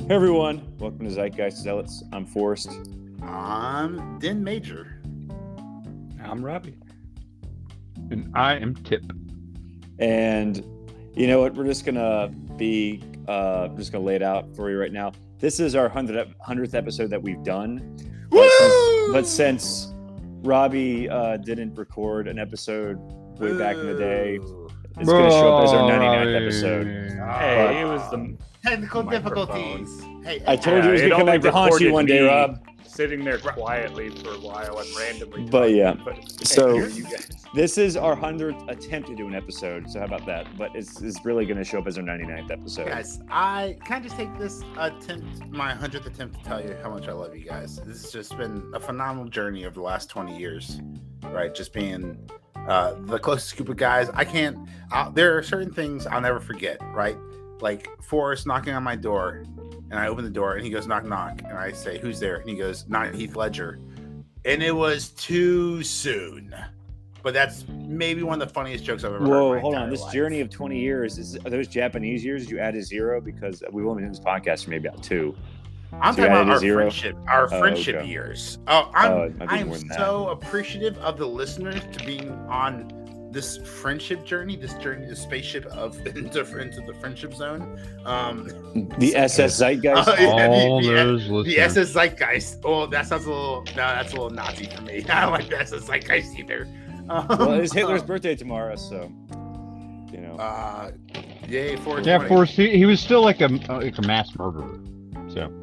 Hey everyone, welcome to Zeitgeist Zealots. I'm Forrest. I'm Din Major. I'm Robbie. And I am Tip. And you know what? We're just gonna lay it out for you right now. This is our 100th episode that we've done. But since Robbie didn't record an episode way back in the day, it's gonna show up as our 99th episode. Hey, it was the Technical microphone. difficulties. Hey, I told you it was gonna come back to haunt you one day, Rob. Sitting there quietly for a while and randomly. But yeah, so you guys. this is our 100th attempt to do an episode. So how about that? But it's really going to show up as our 99th episode. Guys, I can just take this attempt, my 100th attempt, to tell you how much I love you guys. This has just been a phenomenal journey over the last 20 years, right? Just being the closest group of guys. There are certain things I'll never forget, right? Like Forrest knocking on my door, and I open the door, and he goes, knock, knock. And I say, who's there? And he goes, not Heath Ledger. And it was too soon. But that's maybe one of the funniest jokes I've ever heard. Whoa, hold on. This journey of 20 years, are those Japanese years? Did you add a zero? Because we've only been doing this podcast for maybe about 2. I'm talking about our friendship okay. years. I'm so that. appreciative of the listeners to being on this friendship journey, the spaceship into the friendship zone. The SS Zeitgeist. The SS Zeitgeist. Oh, that's a little Nazi for me. I don't like the SS Zeitgeist either. Well, it's Hitler's birthday tomorrow, so you know. Yay, 420. Yeah, Forrest, he was still like a mass murderer. So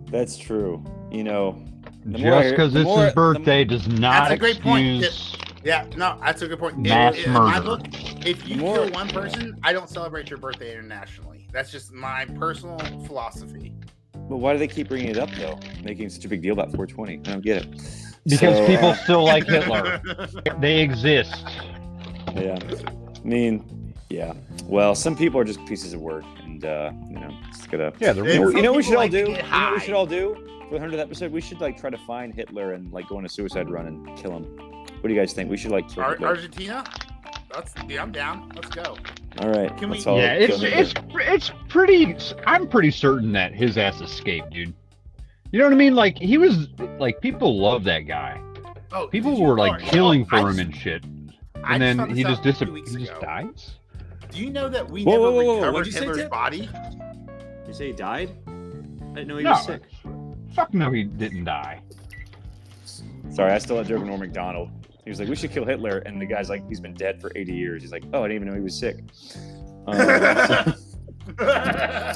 that's true. You know, just because it's his birthday does not that's a great point. excuse. Yeah, no, that's a good point. Mass in my murder. book, if you kill one person, I don't celebrate your birthday internationally. That's just my personal philosophy. But why do they keep bringing it up though, making such a big deal about 420? I don't get it. Because people still like Hitler. They exist. Yeah, I mean, yeah. Well, some people are just pieces of work, and you know, it's gonna. Yeah, you know what we should all do? You know what we should all do for the 100th episode? We should try to find Hitler and go on a suicide run and kill him. What do you guys think? We should kill Hitler. Argentina? I'm down. Let's go. All right. Can we? Yeah, it's pretty. I'm pretty certain that his ass escaped, dude. You know what I mean? Like he was people love that guy. Oh, people were killing for him and shit. And then he just disappears. He just dies. Do you know that we never recovered Hitler's body? Did you say he died? I didn't know he was sick. Fuck no, he didn't die. Sorry, I still had joke with Norm Macdonald. He was like, we should kill Hitler. And the guy's like, he's been dead for 80 years. He's like, oh, I didn't even know he was sick.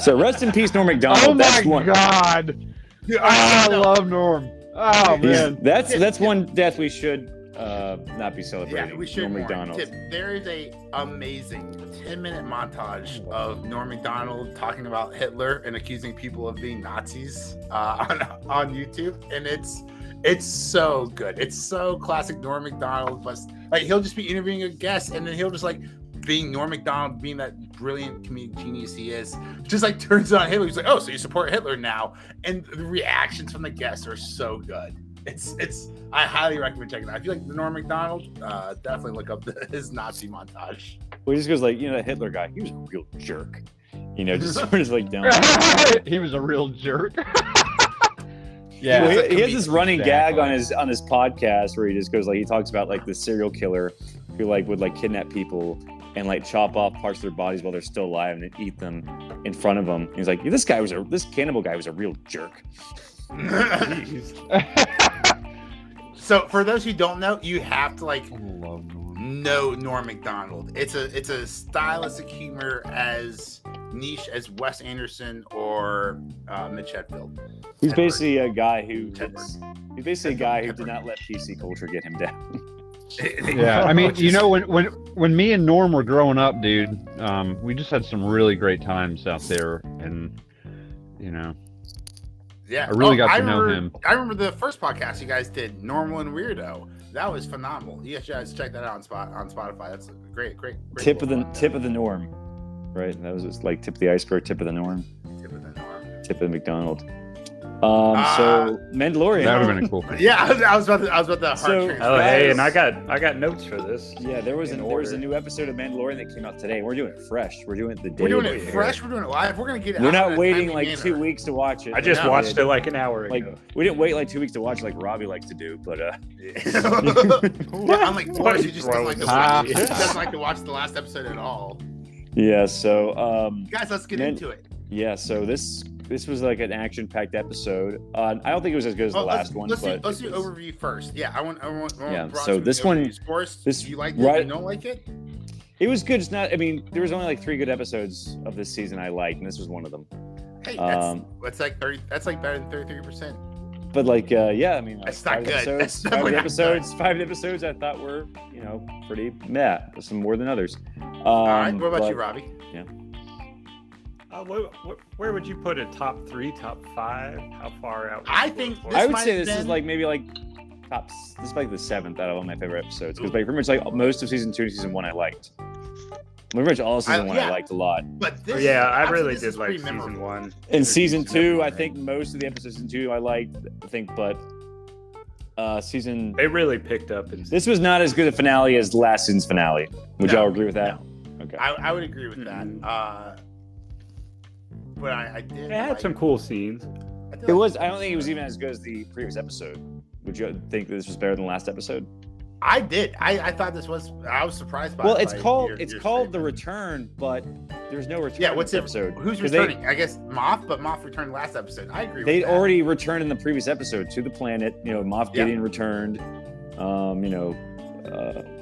So rest in peace, Norm Macdonald. Oh my God. I love Norm. Oh, man. That's one death we should not be celebrating. Yeah, we should. Norm Macdonald. There is a amazing 10-minute montage of Norm Macdonald talking about Hitler and accusing people of being Nazis on YouTube. And it's so good. It's so classic Norm Macdonald. But he'll just be interviewing a guest, and then he'll just being Norm Macdonald, being that brilliant comedic genius he is, just turns on Hitler. He's like, "Oh, so you support Hitler now?" And the reactions from the guests are so good. It's. I highly recommend checking it out. If you like Norm Macdonald, definitely look up his Nazi montage. Well, he just goes that Hitler guy, he was a real jerk. Just sort of down. He was a real jerk. Yeah, he has this running gag on his podcast where he just goes he talks about the serial killer who would kidnap people and chop off parts of their bodies while they're still alive and then eat them in front of them. He's like, this cannibal guy was a real jerk. So for those who don't know, you have to know Norm Macdonald. It's a stylistic humor as niche as Wes Anderson or Mitch Hedberg. He's basically a guy who did not let PC culture get him down. Yeah, I mean, when me and Norm were growing up, dude, we just had some really great times out there, and yeah, I really got to know him. I remember the first podcast you guys did, Normal and Weirdo. That was phenomenal. You guys check that out on Spotify. That's a great. Tip of the norm, right? That was just tip of the iceberg, tip of the norm. Tip of the norm. Tip of the McDonald. So Mandalorian. That would have been a cool. Yeah, I was about to hard So- translate. Oh, hey, Guys- and I got notes for this. Yeah, there was In a order. new episode of Mandalorian that came out today. We're doing it fresh. We're doing it the day. We're doing it it airs. fresh. We're doing it live. We're gonna get it. We're out not in a waiting timely like 2 manner. weeks to watch it. I just No, watched it like an hour Like ago. we didn't wait like 2 weeks to watch it like Robbie likes to do, but Yeah, unlike Forrest, who just doesn't like to watch. Ah. Doesn't like to watch the last episode at all. yeah. So Guys, let's get Man- into it. yeah. So this was like an action-packed episode. I don't think it was as good as the last one, let's but do it was- overview first. Yeah, I want Yeah, broad so sweep this one- overviews. Forrest, this- you like it? right- You don't like it? It was good. It's not. I mean, there was only like 3 good episodes of this season I liked, and this was one of them. Hey, Um, that's like 30. That's like better than 33%. But like, yeah, I mean, That's not good. Episodes, That's five definitely not episodes. 5 episodes I thought were, pretty meh. Some more than others. All right. What about but- you, Robbie? Where would you put it? Top 3, top 5? How far out? would I you go think for this I it? would might say have this is been- like maybe like top. This is like the 7th out of all my favorite episodes because like pretty much like most of season 2 and season 1 I liked. Pretty much all of season 1 I yeah. liked a lot. But this, Yeah, I actually, really this did is like pretty season memorable. 1. In season 2, I Right. think most of the episodes in 2 I liked. I think, but season. It really picked up. This was not as good a finale as last season's finale. Would No, y'all agree with that? Okay. I would agree with that. Mhm. But I did. It had like- some cool scenes. I did It like- was. I don't think it was even as good as the previous episode. Would you think that this was better than the last episode? I did. I thought this was. I was surprised by. Well, it, it's by called your The statement. Return, but there's no return. Yeah, in what's this it? episode? Who's 'Cause they- returning? I guess Moff, but Moff returned last episode. I agree. They with that. already returned in the previous episode to the planet. Moff Yeah. Gideon returned.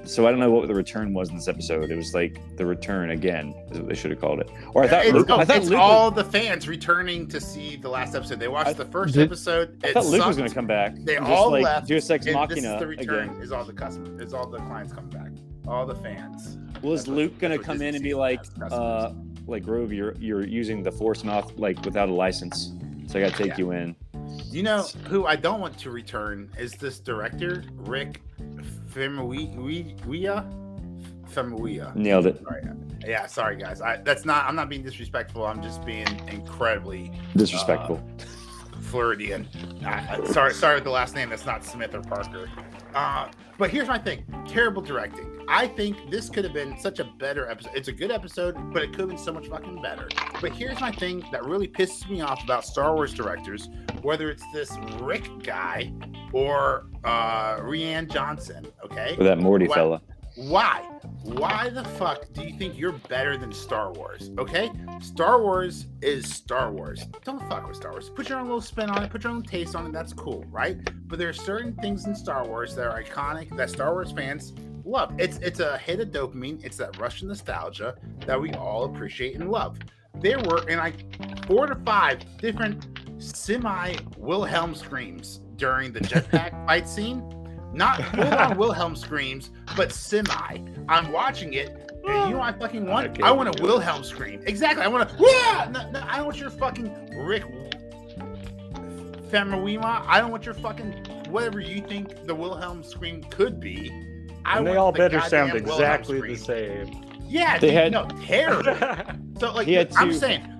So I don't know what the return was in this episode. It was like the return again, is what they should have called it. Or I thought, It's, I thought it's Luke, all the fans returning to see the last episode. They watched the first episode. I thought Luke was sucked. going to come back. They and all just, like, left. do a sex And this machina is the return. again. Is all the customers. Is all the clients coming back. All the fans. Well, is That's what- Luke going to that's what come in Disney and be sees like, as customers. Grove, you're using the Force mouth like without a license, so I got to take Yeah. you in. You know who I don't want to return is this director, Rick Famuyiwa. Nailed it. Sorry. Yeah, sorry guys. I'm not being disrespectful. I'm just being incredibly Disrespectful. Floridian. Sorry with the last name. That's not Smith or Parker. But here's my thing. Terrible directing. I think this could have been such a better episode. It's a good episode, but it could have been so much fucking better. But here's my thing that really pisses me off about Star Wars directors, whether it's this Rick guy or Rian Johnson, okay? Or that Morty Why- fella. Why? Why the fuck do you think you're better than Star Wars? Okay? Star Wars is Star Wars. Don't fuck with Star Wars. Put your own little spin on it, put your own taste on it. That's cool, right? But there are certain things in Star Wars that are iconic that Star Wars fans love. It's a hit of dopamine. It's that rush of nostalgia that we all appreciate and love. There were 4 to 5 different semi Wilhelm screams during the jetpack fight scene. Not full on Wilhelm screams, but semi. I'm watching it, and you know what I fucking want? Okay. I want a Wilhelm scream. Exactly. I want to. Yeah. No, I don't want your fucking Rick Famuyiwa. I don't want your fucking whatever you think the Wilhelm scream could be. And they want all the better goddamn sound Wilhelm exactly scream. the same. Yeah, They dude, had- no terrible. So like, He had I'm two- saying,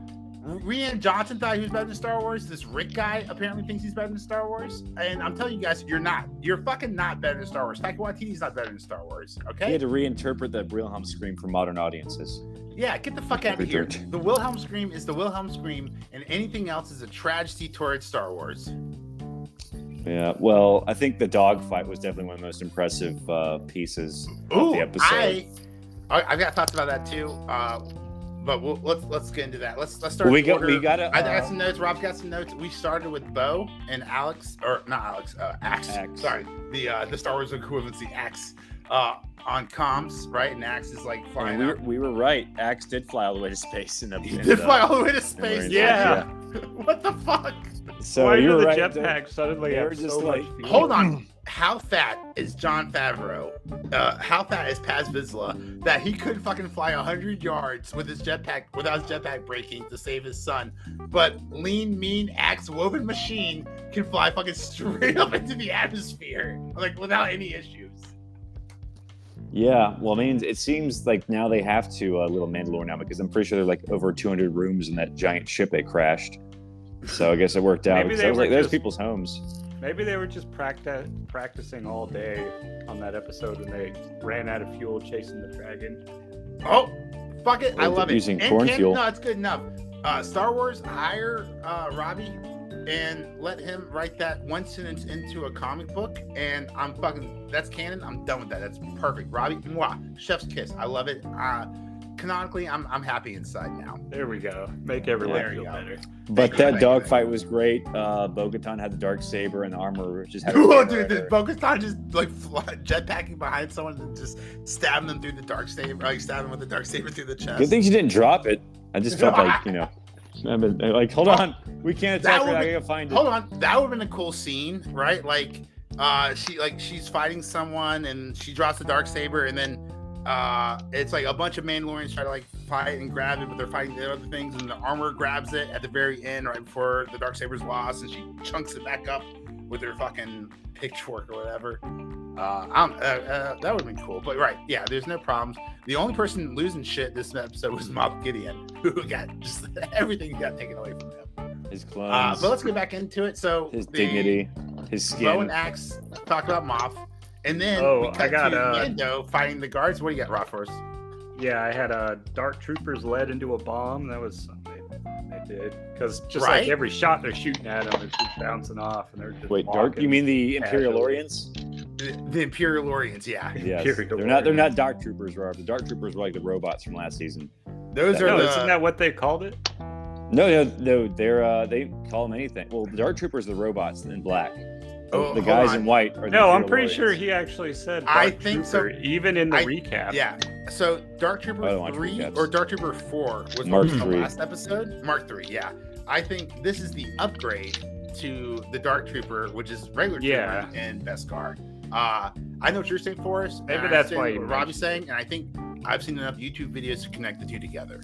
Rian Johnson thought he was better than Star Wars. This Rick guy apparently thinks he's better than Star Wars. And I'm telling you guys, you're not. You're fucking not better than Star Wars. Taika Waititi's not better than Star Wars. He Okay? had to reinterpret the Wilhelm scream for modern audiences. Yeah, get the fuck out of here. Returned. The Wilhelm scream is the Wilhelm scream, and anything else is a tragedy towards Star Wars. Yeah, well, I think the dogfight was definitely one of the most impressive pieces of the episode. I've got thoughts about that too. But let's get into that. Let's start. We in got order. we got to. I got some notes. Rob's got some notes. We started with Bo and Alex, or not Alex, Axe. Axe. Sorry, the Star Wars equivalency Axe on comms, right? And Axe is like flying. we, out. we were right. Axe did fly all the way to space. He did fly all the way to space. Marines. Yeah. What the fuck? So Why you do were the right. jetpack suddenly they have were just so like- much fuel? Hold on. How fat is Jon Favreau? How fat is Paz Vizsla that he could fucking fly 100 yards with his jetpack without his jetpack breaking to save his son? But lean, mean, axe woven machine can fly fucking straight up into the atmosphere, like without any issues. Yeah, well, I mean, it seems like now they have to little Mandalorian now because I'm pretty sure there are like over 200 rooms in that giant ship they crashed. So I guess it worked out. Maybe Because they I was were like, those just- people's homes. Maybe they were just practicing all day on that episode when they ran out of fuel chasing the dragon. Oh, fuck it. I Or love it. using And corn Ken- fuel. No, it's good enough. Star Wars, hire Robbie and let him write that one sentence into a comic book. And that's canon. I'm done with that. That's perfect. Robbie, mwah, chef's kiss. I love it. Canonically, I'm happy inside now. There we go. Make everyone There you feel go. better. But you, that thank you, dogfight was great. Bo-Katan had the dark saber and the armor just had. Oh, dude, the Bo-Katan just like jetpacking behind someone and just stabbing them through the dark saber, like stabbing with the dark saber through the chest. Good thing she didn't drop it. I just felt like like hold on, we can't attack her. I gotta find it. Hold on, that would have been a cool scene, right? Like, she's fighting someone and she drops the dark saber, and then it's like a bunch of Mandalorians try to like fight and grab it, but they're fighting the other things, and the armor grabs it at the very end, right before the dark saber's lost, and she chunks it back up with her fucking pitchfork or whatever. That would have been cool. But right, yeah, there's no problems. The only person losing shit this episode was Moff Gideon, who got just everything got taken away from him. His clones, But let's get back into it. So his dignity, his skin. Bow and Axe talk about Moff, and then we cut to Mando fighting the guards. What do you got, Raw Force? Yeah, I had Dark Troopers led into a bomb. That was something they did. Because just Right? like every shot they're shooting at them, it's just bouncing off. And they're just Wait, dark? You mean the Imperial Orients? The Imperial Orients, yeah. Yes. Imperial They're not Orients. Dark Troopers, Rob. The Dark Troopers were like the robots from last season. Those No, are No, the. isn't that what they called it? No, they're they call them anything. Well, the Dark Troopers are the robots in black. Oh, the hold guys on. in white are the No, I'm Imperial pretty sure Orients. he actually said I Dark think so. Trooper, even in the recap. Yeah. So Dark I don't Trooper watch 3 recaps. or Dark Trooper 4 was Mark from the 3. last episode. Mark 3, yeah. I think this is the upgrade to the Dark Trooper, which is regular Yeah. Trooper in Beskar. I know what you're saying, Forrest. and Maybe I that's understand why you what Robbie's mentioned saying, and I think I've seen enough YouTube videos to connect the two together.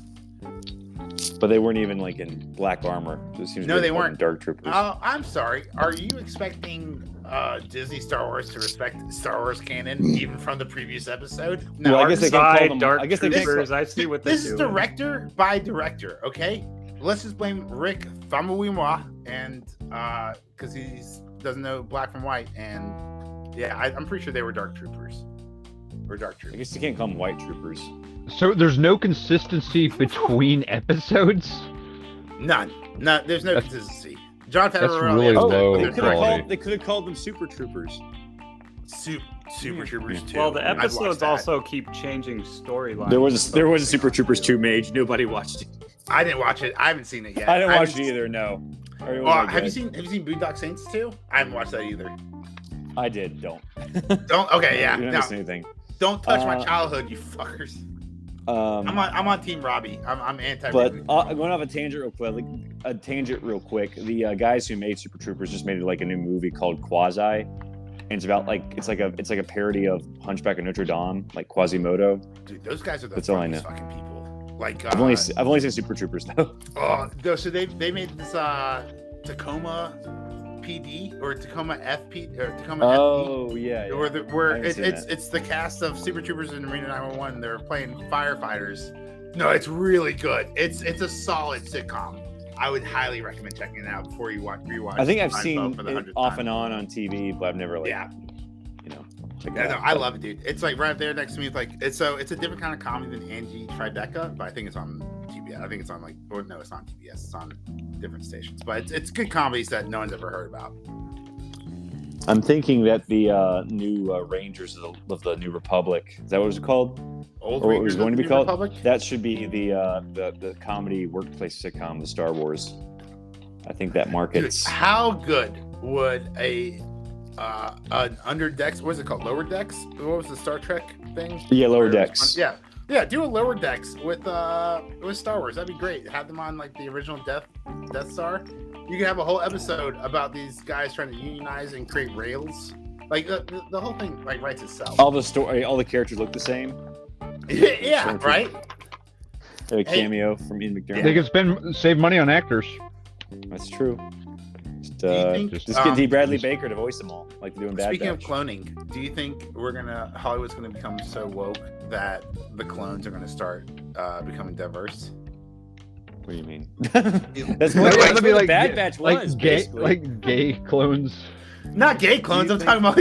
But they weren't even like in black armor. So it seems No, like they they're weren't. Dark Troopers. I'm sorry. Are you expecting Disney Star Wars to respect Star Wars canon even from the previous episode? Well, I guess they can't call Side them. Dark I guess they can't. Troopers. I see what they're This is doing. director by director, okay? Let's just blame Rick Famuyiwa and because he doesn't know black from white, and yeah, I'm pretty sure they were Dark Troopers or Dark I Troopers. guess you can't call them White Troopers. So there's no consistency between episodes? None. There's no That's- consistency. John that's Favreau. really yeah, low they there's could have quality. called. They could have called them Super Troopers. Super Troopers too. Well, the I'd watch episodes that. also keep changing storylines. There was a Super Troopers 2 mage. Nobody watched it. I didn't watch it. I haven't seen it yet. I didn't watch haven't it either. No. Or it was Well, like have you that. seen Boondock Saints 2? I haven't watched that either. I did. Don't. Don't. Okay, yeah. You don't No, miss anything. don't touch my Uh, childhood, you fuckers. I'm I'm on Team Robbie. I'm anti. But going off a tangent real quick. The guys who made Super Troopers just made like a new movie called Quasi, and it's about it's like a parody of Hunchback of Notre Dame, like Quasimodo. Dude, those guys are the That's all I funniest know. fucking people. Like I've only seen Super Troopers though. so they made this Tacoma PD or Tacoma FP or Tacoma FP. Oh yeah. Where I haven't seen that. it's the cast of Super Troopers and Marina 911. They're playing firefighters. No, it's really good. It's a solid sitcom. I would highly recommend checking it out before you rewatch. I think I've Seinfeld seen for the it 100th off time. and on TV, but I've never checked Yeah, it no, out. I love it, dude. It's like right there next to me. It's like it's a different kind of comedy than Angie Tribeca, but I think it's on TBS. I think it's on it's not TBS. It's on different stations, but it's good comedies that no one's ever heard about. I'm thinking that the new Rangers of the New Republic, is that what it's called? Old Or what it Rangers was going of to the be New called? Republic? That should be the comedy workplace sitcom, the Star Wars. I think that Dude, markets. how good would an under decks? What is it called? Lower decks? What was the Star Trek thing? Yeah, Lower Or- Decks. Yeah. Do a lower decks with Star Wars. That'd be great. Have them on like the original Death Star. You could have a whole episode about these guys trying to unionize and create rails. Like the whole thing like writes itself. All the characters look the same. Yeah, right. They have a cameo from Ian McDermott. They can save money on actors. That's true. Just think, get D. Bradley Baker to voice them all, like they're doing Bad Speaking of Batch. cloning, do you think Hollywood's gonna become so woke that the clones are gonna start becoming diverse? What do you mean? That's what the Bad Batch was. Gay clones. Not gay clones. I'm talking about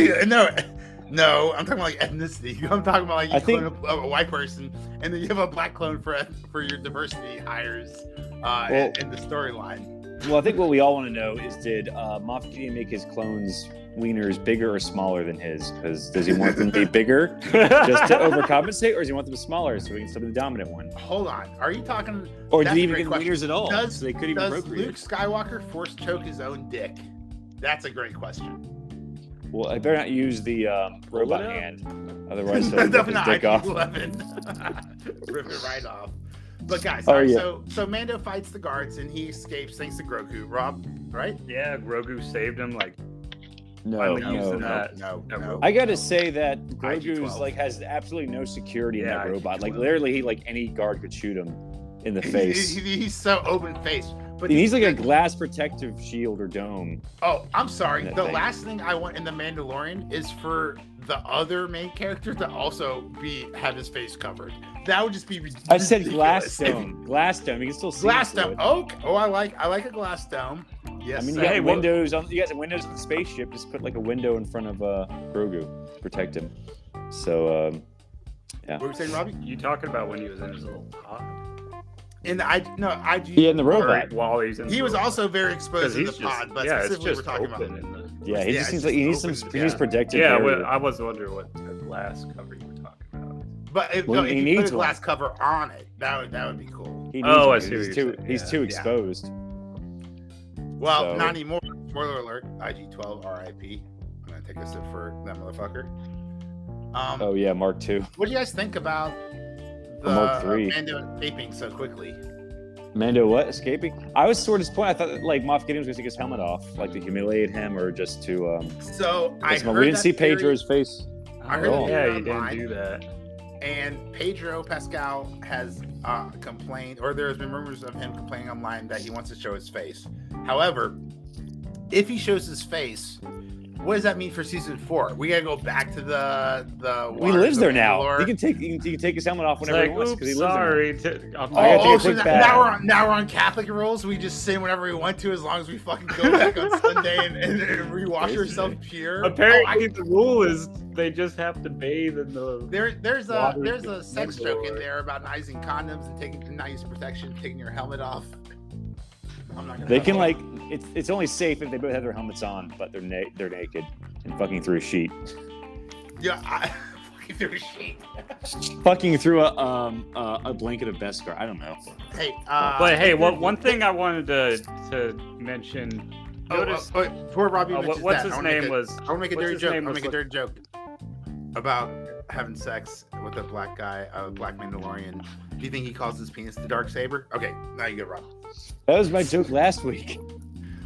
no. I'm talking about like ethnicity. I'm talking about like you clone a white person, and then you have a black clone for your diversity hires in the storyline. Well, I think what we all want to know is, did Moff Gideon make his clones' wieners bigger or smaller than his? Because does he want them to be bigger just to overcompensate, or does he want them smaller so he can still be the dominant one? Hold on. Are you talking? Or did he even get wieners at all? So they couldn't even procreate. Luke Skywalker force choke his own dick? That's a great question. Well, I better not use the robot hand. Otherwise, he'll rip his dick off. Rip it right off. But guys, so Mando fights the guards and he escapes thanks to Grogu. Rob, right? Yeah, Grogu saved him. Like, no. I gotta say that Grogu's like has absolutely no security in that robot. Like literally, any guard could shoot him in the face. He's so open faced. But he needs like a glass protective shield or dome. Oh, I'm sorry. The last thing I want in The Mandalorian is for the other main character to also have his face covered. That would just be ridiculous. I said glass dome. Glass dome. You can still see glass dome. Oh, I like a glass dome. Yes. I mean, you got windows on. You got windows on the spaceship. Just put like a window in front of Grogu to protect him. So, yeah. What were you saying, Robbie? You talking about when he was in his little pod? In the IG. Yeah, in the robot. While he's in he was also very exposed in the pod, but specifically we're talking about. He just seems like he needs protective. Yeah, I was wondering what the glass cover you were talking about. But if you put a glass cover on it, that would be cool. I see. He's too exposed. Well, not anymore. Spoiler alert: IG-12 RIP. I'm gonna take a sip for that motherfucker. Mark II. What do you guys think about the Mark III. Mando escaping so quickly? Mando what? Escaping? I was sort of disappointed. I thought that, like, Moff Gideon was going to take his helmet off, like to humiliate him or just to. We didn't see Pedro's face. I heard he didn't do that. And Pedro Pascal has complained, or there's been rumors of him complaining online that he wants to show his face. However, if he shows his face, what does that mean for season 4? We gotta go back to the. He lives there now. He can take his helmet off whenever he wants because he lives there. Now we're on Catholic rules. We just sin whenever we want to, as long as we fucking go back on Sunday and rewash ourselves pure. Apparently, the rule is they just have to bathe in the. There's a sex joke in there about not using condoms and not using protection, taking your helmet off. They can it's only safe if they both have their helmets on, but they're naked and fucking through a sheet. Yeah, fucking through a sheet. Fucking through a blanket of Beskar. I don't know. Hey, one thing I wanted to mention. Before Robbie mentions what's his name was? I want to make a dirty joke. About having sex with a black guy, a black Mandalorian. Do you think he calls his penis the Darksaber? Okay, now you get Rob. That was my joke last week.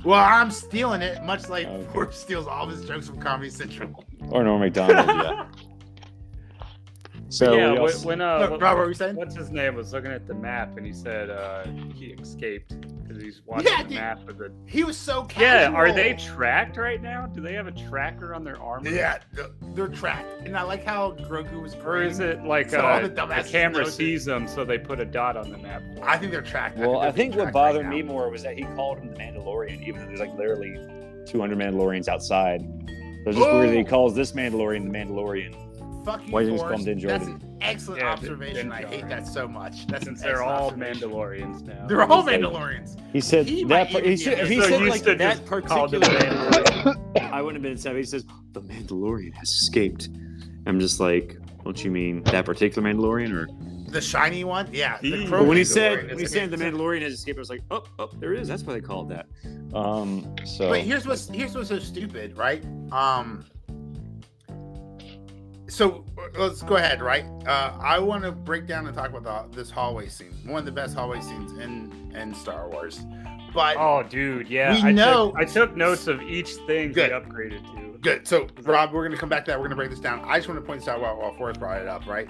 Well, I'm stealing it, much like Ford steals all of his jokes from Comedy Central. Or Norm Macdonald, yeah. So Rob, what were you saying? What's his name was looking at the map and he said he escaped because he's watching the map of the. He was so casual. Yeah, are they tracked right now? Do they have a tracker on their armor? Yeah, they're tracked. And I like how Grogu was green. Or is it like the camera sees them, so they put a dot on the map? I think they're tracked. Well, I think what bothered me more was that he called him the Mandalorian, even though there's like literally 200 Mandalorians outside. So it's just weird that he calls this Mandalorian the Mandalorian. Fuck you, why didn't he call him Din Djardin? That's an excellent observation. I hate that so much. Since they're all Mandalorians now. They're all Mandalorians. He said that. He said like that particular Mandalorian. I wouldn't have been sad. He says the Mandalorian has escaped. I'm just like, don't you mean that particular Mandalorian or the shiny one? Yeah. But when he said the Mandalorian has escaped, I was like, oh, there it is. That's why they call it that. But here's what's so stupid, right? So let's go ahead, right? I want to break down and talk about this hallway scene. One of the best hallway scenes in Star Wars. But dude, yeah. I took notes of each thing they upgraded to. Good. So, Rob, we're going to come back to that. We're going to break this down. I just want to point this out while Forrest brought it up, right?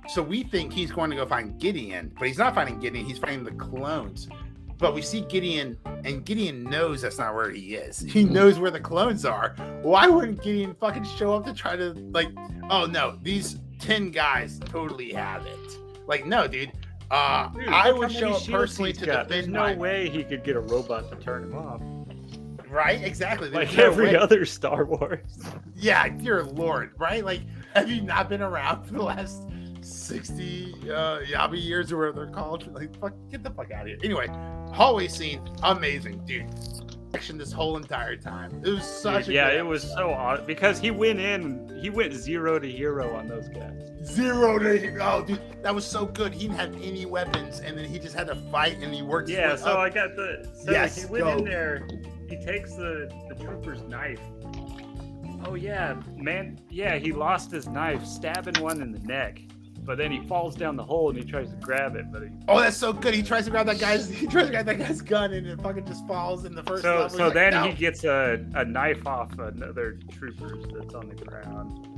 So we think he's going to go find Gideon, but he's not finding Gideon. He's finding the clones. But we see Gideon, and Gideon knows that's not where he is. He knows where the clones are. Why wouldn't Gideon fucking show up to try to, like, oh no, these 10 guys totally have it. Like, no, dude. Dude, I look would how show many up shields personally he's to got. There's defend no my... way he could get a robot to turn him off. Right? Exactly. There's Like no every way. other Star Wars. Yeah, dear Lord, right? Like, have you not been around for the last 60 Yabi years or whatever they're called? Like, fuck, get the fuck out of here. Anyway, hallway scene, amazing, dude. Action this whole entire time. It was such a Yeah, good it was episode. so odd because he went 0 to hero on those guys. 0 to... Oh, dude, that was so good. He didn't have any weapons, and then he just had to fight, and he worked his Yeah, way so up. I got the. So Yes, he went go. in there. He takes the trooper's knife. Oh yeah, man. Yeah, he lost his knife, stabbing one in the neck. But then he falls down the hole and he tries to grab it, but he. Oh, that's so good. He tries to grab that guy's gun, and it fucking just falls in the first level. So He's like, then no. he gets a knife off another trooper that's on the ground.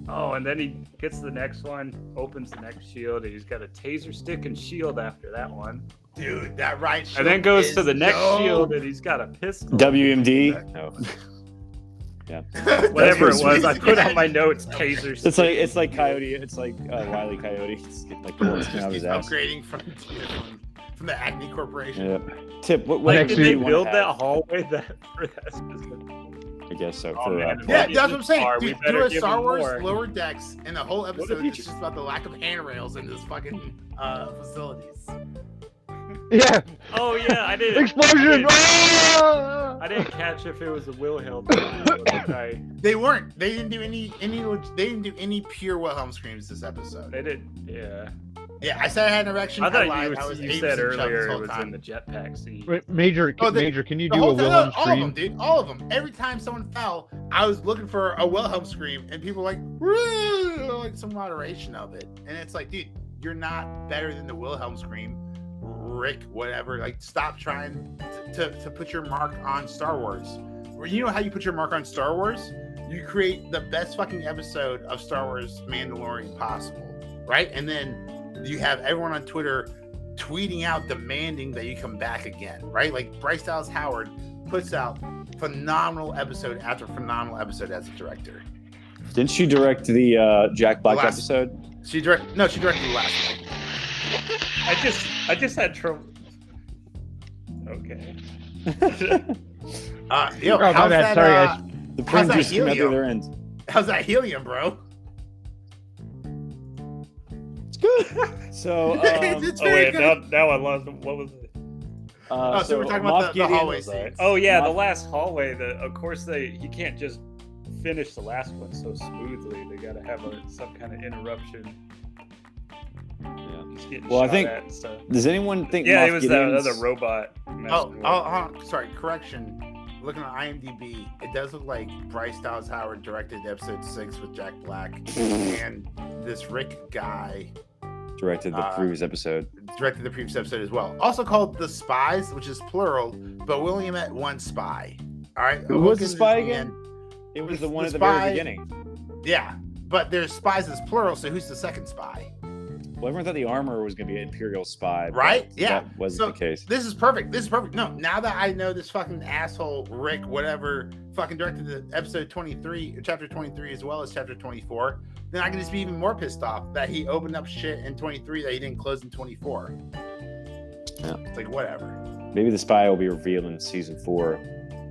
Oh, and then he gets the next one, opens the next shield, and he's got a taser stick and shield after that one. Dude, that right shield And then goes is to the next dope. shield and he's got a pistol. WMD. No. Whatever it That's was, I amazing. put on my notes taser stick. It's like Coyote. It's like Wile E. Coyote. It's like the horse Just coming out of keeps his ass. upgrading from the Acme Corporation. Yeah. Tip. What Next Did do they you want build to that have? hallway for that specific? I guess so. Oh, For, man. Yeah, Well, that's what I'm saying. we Dude, better do a give Star him Wars more. lower decks, and the whole if episode you is just about the lack of handrails in this fucking facilities. Yeah. Oh yeah, I didn't. Explosion! I didn't catch if it was a Wilhelm. They weren't. They didn't do they didn't do any pure Wilhelm screams this episode. They did. Yeah. Yeah, I said I had an erection. I thought lied. you, I was you 8% said chub this earlier whole it was time. in the jetpack scene. Wait, Major, Oh, Major, can you The do a whole time, Wilhelm all of them, scream? dude. All of them. Every time someone fell, I was looking for a Wilhelm scream, and people were like, "Woo!" Like some moderation of it. And it's like, dude, you're not better than the Wilhelm scream, Rick. Whatever. Like, stop trying to put your mark on Star Wars. Where you know how you put your mark on Star Wars? You create the best fucking episode of Star Wars Mandalorian possible, right? And then you have everyone on Twitter tweeting out demanding that you come back again, right? Like Bryce Dallas Howard puts out phenomenal episode after phenomenal episode as a director. Didn't she direct the Jack Black The last- episode? She directed the last one. I just had trouble. Okay. Yo, Oh, my how's bad. that, Sorry, guys. The How's that print just came out the helium? other end. how's that helium, bro? It's good. So, It's Oh very wait, good. now I lost. What was it? So we're talking about the hallway scene. Oh yeah, the Moff- last hallway. Of course you can't just finish the last one so smoothly. They got to have some kind of interruption. Yeah. He's getting Well, I shot think- at and stuff. Does anyone think? Yeah, Moff it was Gideon's- the other robot. Sorry, correction. Looking at IMDb, it does look like Bryce Dallas Howard directed episode 6 with Jack Black, and this Rick guy directed the previous episode. directed the previous episode as well. Also called The Spies, which is plural, but we only met one spy. All right. Who was the Look in spy the again? end. It was the one the at the spy- very beginning. Yeah, but there's spies as plural, so who's the second spy? Well, everyone thought the armor was going to be an Imperial spy, but Right? Yeah. that wasn't So the case. this is perfect. This is perfect. No, now that I know this fucking asshole Rick, whatever, fucking directed the episode 23, chapter 23, as well as chapter 24, then I can just be even more pissed off that he opened up shit in 23 that he didn't close in 24. Yeah. It's like, whatever. Maybe the spy will be revealed in season 4.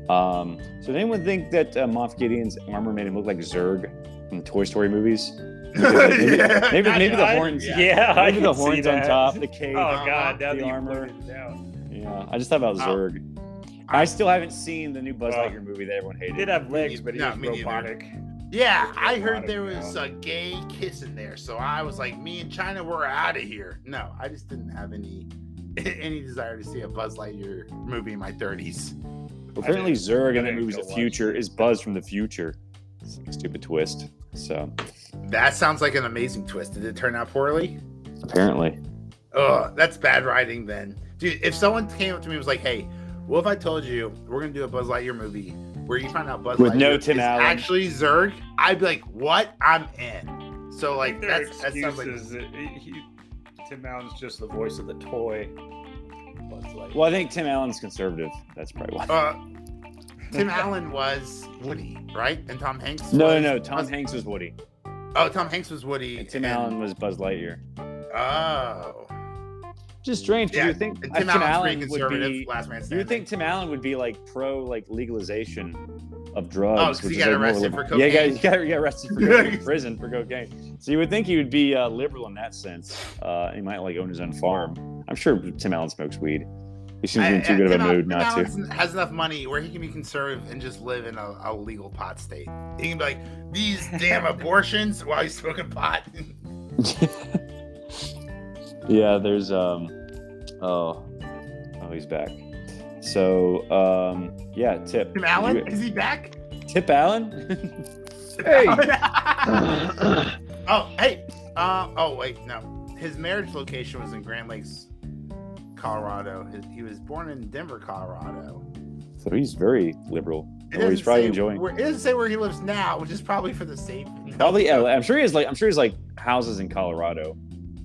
So did anyone think that Moff Gideon's armor made him look like Zurg from the Toy Story movies? Maybe, Yeah. maybe the horns. Yeah, I Maybe the can see horns on that. top, the cape. Oh god, now the that you armor. pointed it out. Yeah, I just thought about Zurg. I still haven't seen the new Buzz Lightyear movie that everyone He hated. did have legs, but he No, was me neither. robotic. Yeah, I heard Robotic there now. was a gay kiss in there, so I was like, me and China were out of here. No, I just didn't have any desire to see a Buzz Lightyear movie in my 30s. Apparently, Zurg in that didn't movie's go the watch future is Buzz from the future. It's a stupid twist. So That sounds like an amazing twist. Did it turn out poorly? apparently, Oh, that's bad writing then. Dude, if someone came up to me and was like, hey, what if I told you we're going to do a Buzz Lightyear movie where you find out Buzz With Lightyear no Tim is Allen. actually Zurg? I'd be like, what? I'm in. So, like, Their that sounds like... excuse is Tim Allen's just the voice of the toy. Buzz Lightyear. well, I think Tim Allen's conservative. That's probably why. Tim Allen was Woody, right? And Tom Hanks No. was... Tom Hanks was Woody, Oh, Tom Hanks was Woody. and Tim Allen was Buzz Lightyear. Oh. Just strange. Yeah, You would think and Tim Allen's Allen pretty would conservative. be. Last man You standing. would think Tim Allen would be like pro like legalization of Oh, drugs. 'cause he is got like more arrested liberal. for Yeah, cocaine. he got arrested for cocaine, prison for cocaine. So you would think he would be liberal in that sense. He might like own his own farm. I'm sure Tim Allen smokes weed. He seems in too good of a mood not to. Tim Allen has enough money where he can be conservative and just live in a legal pot state. He can be like, these damn abortions while he's smoking pot. Yeah, there's oh, he's back. So yeah, Tip. Tim Allen? Is he back? Tip Allen? Hey. Oh, hey. Oh, wait, no. His marriage location was in Grand Lakes, Colorado. He was born in Denver, Colorado. So he's very liberal. It Or he's doesn't probably say enjoying. It doesn't say where he lives now, which is probably for the safe. Probably, yeah, I'm sure he has like houses in Colorado.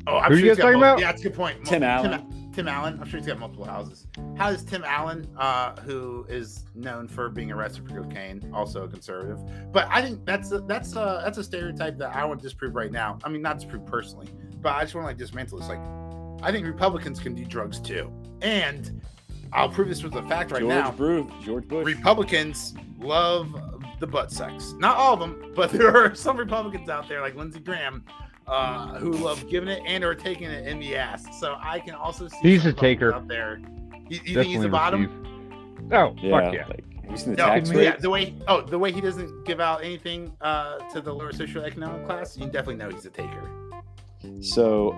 Oh, I'm Who sure you he's guys got talking multiple- about? Yeah, that's a good point. Tim Allen. Tim Allen. I'm sure he's got multiple houses. How does Tim Allen, who is known for being arrested for cocaine, also a conservative? But I think that's a stereotype that I want to disprove right now. I mean, not disprove personally, but I just want to like dismantle this. Like, I think Republicans can do drugs too, and I'll prove this with a fact right now. George Bush. Republicans love the butt sex. Not all of them, but there are some Republicans out there, like Lindsey Graham, who love giving it and or taking it in the ass. So I can also see He's some a taker. Republicans out there. You think he's the bottom? Oh, Yeah, fuck yeah. like, have you seen the No, tax me- rate? yeah, the way he doesn't give out anything to the lower socioeconomic class, you definitely know he's a taker. So,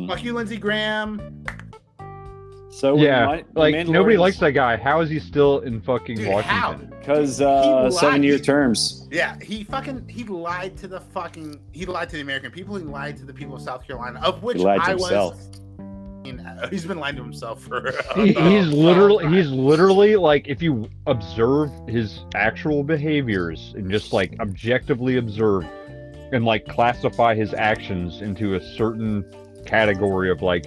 Fuck you, Lindsey Graham. so Yeah, like nobody likes that guy. How is he still in fucking Dude, Washington? because lied. 7-year terms. Yeah, he lied to the American people. He lied to the people of South Carolina, of which He lied to I himself. was. He's been lying to himself for. He's literally like, if you observe his actual behaviors and just like objectively observe and like classify his actions into a certain category of like,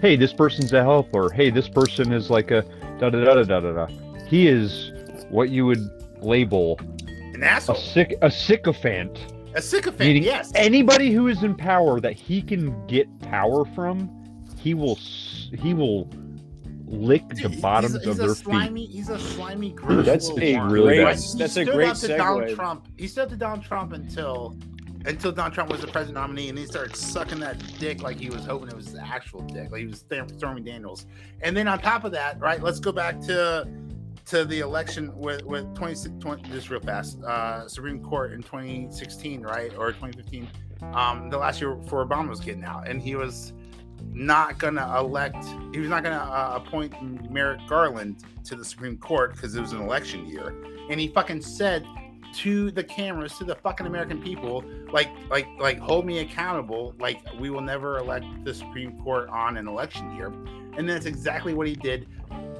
hey, this person's a helper, hey, this person is like a da da da da da da. He is what you would label An asshole. a sycophant. A sycophant, Meaning yes. anybody who is in power that he can get power from, he will lick the bottoms of their feet. He's a slimy, gross That's little a worm. really great. bad. That's He a stood great up to Donald segue. Trump. He stood up to Donald Trump until Donald Trump was the president nominee, and he started sucking that dick like he was hoping it was the actual dick, like he was Stormy Daniels. And then on top of that, right? Let's go back to the election with 2020, just real fast. Supreme Court in 2016, right, or 2015. The last year before Obama was getting out, and he was not gonna appoint Merrick Garland to the Supreme Court because it was an election year, and he fucking said to the cameras, to the fucking American people, like hold me accountable, like we will never elect the Supreme Court on an election year. And that's exactly what he did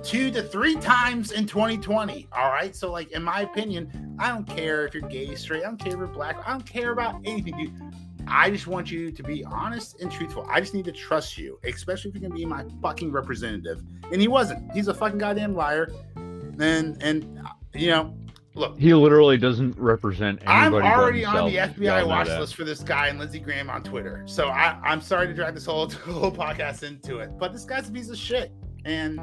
2 to 3 times in 2020. All right, so like in my opinion, I don't care if you're gay, straight, I don't care if you're black, I don't care about anything, dude. I just want you to be honest and truthful. I just need to trust you, especially if you're gonna be my fucking representative. And he wasn't. He's a fucking goddamn liar. And you know, look, He literally doesn't represent I'm anybody. but already on the himself. FBI Y'all know watch that. list for this guy and Lindsey Graham on Twitter. So I'm sorry to drag this whole podcast into it, but this guy's a piece of shit, and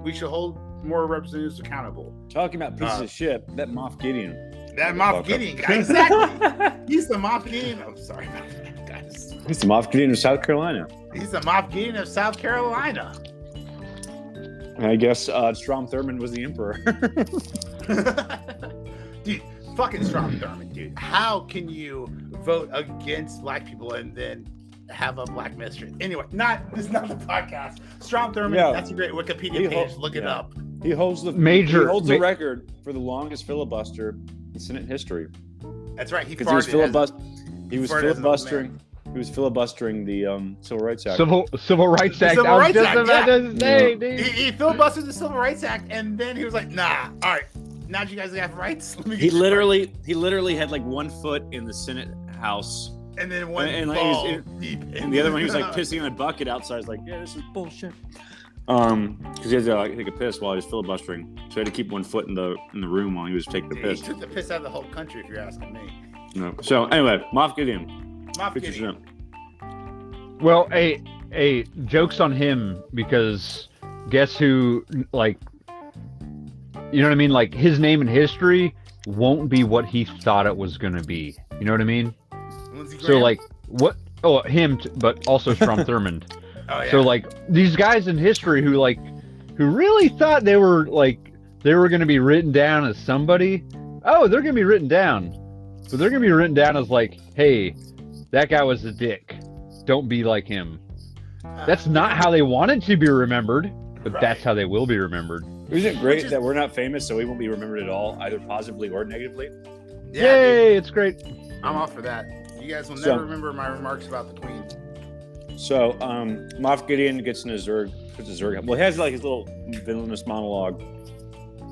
we should hold more representatives accountable. Talking about pieces of shit, that Moff Gideon. That Moff Gideon guy, exactly. He's the Moff Gideon. I'm sorry about that, guys. He's the Moff Gideon of South Carolina. He's the Moff Gideon of South Carolina. I guess Strom Thurmond was the emperor. Dude, fucking Strom Thurmond, dude. How can you vote against black people and then have a black mistress? Anyway, this is not the podcast. Strom Thurmond, Yeah. that's a great Wikipedia page. Look it up. He holds the record for the longest filibuster in Senate history. That's right. He Because he was farted. He was farted as an old filibustering. He was filibustering the Civil Rights Act. Civil Rights Act. Civil I was Rights just Act, about to say, He, dude. he filibustered the Civil Rights Act, and then he was like, "Nah, all right, now that you guys have rights, let me." He literally had like one foot in the Senate House, and then one and like, ball deep, and the other one he was like pissing in a bucket outside. He's like, "Yeah, this is bullshit." Because he had to like, take a piss while he was filibustering, so he had to keep one foot in the room while he was taking the He piss. took the piss out of the whole country, if you're asking me. No. So anyway, Moff Gideon. Moff Pictures Gideon. him. Well, hey, Hey, joke's on him because guess who? Like, you know what I mean? Like his name in history won't be what he thought it was gonna be. You know what I mean? Lindsey So Graham? like what? Oh, him, but also Strom Thurmond. Oh, yeah. So like these guys in history who really thought they were going to be written down as somebody. Oh, they're going to be written down, but they're going to be written down as like, hey, that guy was a dick. Don't be like him. That's not how they wanted to be remembered, but Right. that's how they will be remembered. Isn't it great that we're not famous, so we won't be remembered at all, either positively or negatively? Yeah, Yay! It's great. dude, I'm off for that. You guys will So- never remember my remarks about the Queen. So, Moff Gideon gets into Zurg. Puts the Zurg. Well, he has like his little villainous monologue,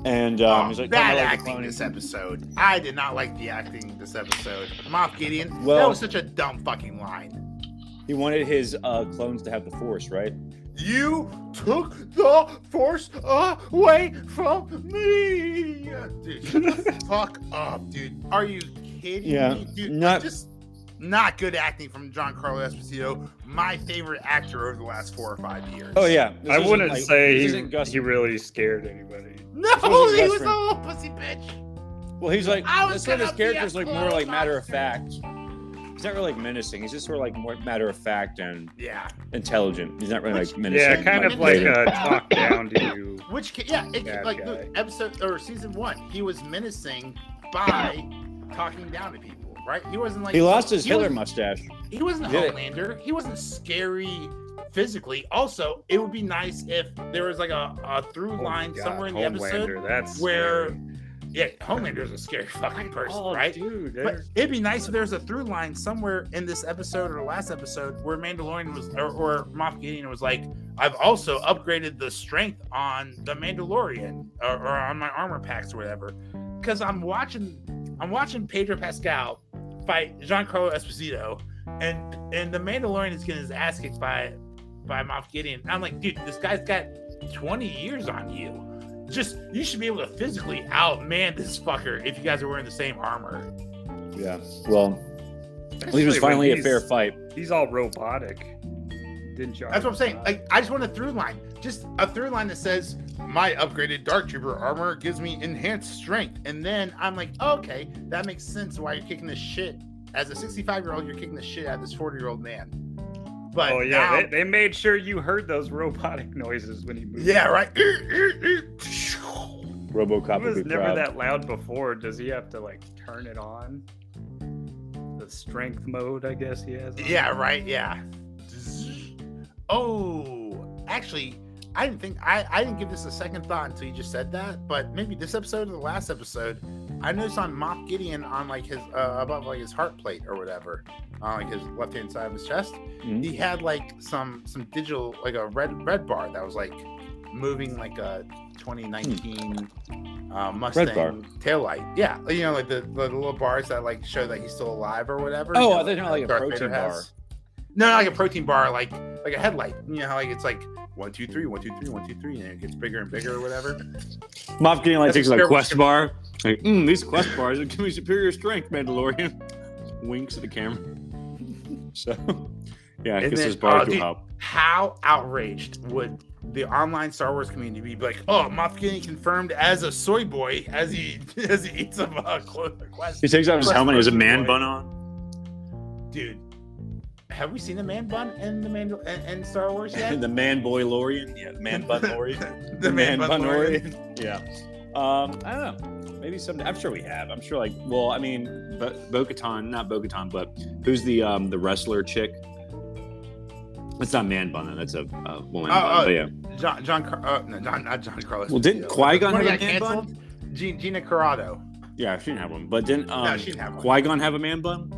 and he's like, bad "Kinda like the acting cloning." this episode. I did not like the acting this episode. Moff Gideon, that Well- was such a dumb fucking line. He wanted his clones to have the Force, right? You took the Force away from me, dude. Shut the fuck up, dude. Are you kidding Yeah, me, dude? not- Just not good acting from Giancarlo Esposito, my favorite actor over the last 4 or 5 years. Oh yeah, This I isn't wouldn't like- say this isn't Gus. he really scared anybody. No, wasn't he Gus was a Fring. little pussy bitch. Well, he's like, I was that's sort of his gonna be a character's like more like clone matter of monster. fact. He's not really like menacing. He's just sort of like more matter of fact and Yeah. intelligent. He's not really Which- like menacing. Yeah, kind of like Vader. talk down to you. Which, Bad like guy. the episode or season 1, he was menacing by talking down to people, right? He wasn't like He lost his Hitler wasn't- mustache. He wasn't Did it. Homelander. He wasn't scary physically. Also, it would be nice if there was like a through Oh my line God, somewhere in the episode Homelander, that's where, scary. yeah, Homelander's a scary fucking person, Oh, right? dude, But there's- it'd be nice if there's a through line somewhere in this episode or last episode where Mandalorian was, or Moff Gideon was like, I've also upgraded the strength on the Mandalorian or on my armor packs or whatever. Because I'm watching Pedro Pascal fight Giancarlo Esposito, and the Mandalorian is getting his ass kicked by Moff Gideon. I'm like, dude, this guy's got 20 years on you. Just, you should be able to physically outman this fucker if you guys are wearing the same armor. Yeah. Well, at least it was Especially when finally a he's- fair fight. He's all robotic. Din Djardin. That's what I'm saying. Like, I just want a through line. Just a through line that says, my upgraded Dark Trooper armor gives me enhanced strength. And then I'm like, oh, okay, that makes sense why you're kicking this shit. As a 65-year-old, you're kicking the shit out of this 40-year-old man. But Oh yeah, now, they made sure you heard those robotic noises when he moved. yeah, right. RoboCop It would was be never proud. that loud before. Does he have to like turn it on? The strength mode, I guess he has. on? Yeah, right. Yeah. Oh, actually, I didn't give this a second thought until you just said that. But maybe this episode or the last episode, I noticed on Moff Gideon on like his above like his heart plate or whatever, on like his left hand side of his chest, Mhm. he had like some digital, like a red bar that was like moving like a 2019 Mustang bar. taillight. Yeah, you know, like the little bars that like show that he's still alive or whatever. Oh, You know, I thought you meant like a Darth protein Vader has. bar. No, not like a protein bar, like a headlight. You know how like it's like 1, 2, 3, 1, 2, 3, 1, 2, 3, and it gets bigger and bigger or whatever. Moff Gideon like That's takes a like fair- Quest bar. Like, these Quest bars give me superior strength, Mandalorian. Winks at the camera. So, yeah, I And guess then- his bar oh, do dude, help. How outraged would the online Star Wars community be like, oh, Moff Gideon confirmed as a soy boy as he eats some Quest. He takes off his Quest helmet. He has a protein man boy. bun on. Dude, have we seen the man bun in the in Star Wars yet? The Man-Boy-Lorian. Yeah, the Man-Bun-orian. The Man-Bun-orian. Yeah. I don't know. Maybe someday. I'm sure we have. I'm sure, like, well, I mean, Bo-Katan, not Bo-Katan, but who's the wrestler chick? That's not Man-Bun, though. That's a woman. Oh, but yeah. Not John Carlos. Well, didn't Qui-Gon When have he a got man-bun? canceled, Gina Carano. Yeah, she didn't have one. But didn't No, she didn't have one. Qui-Gon have a man-bun?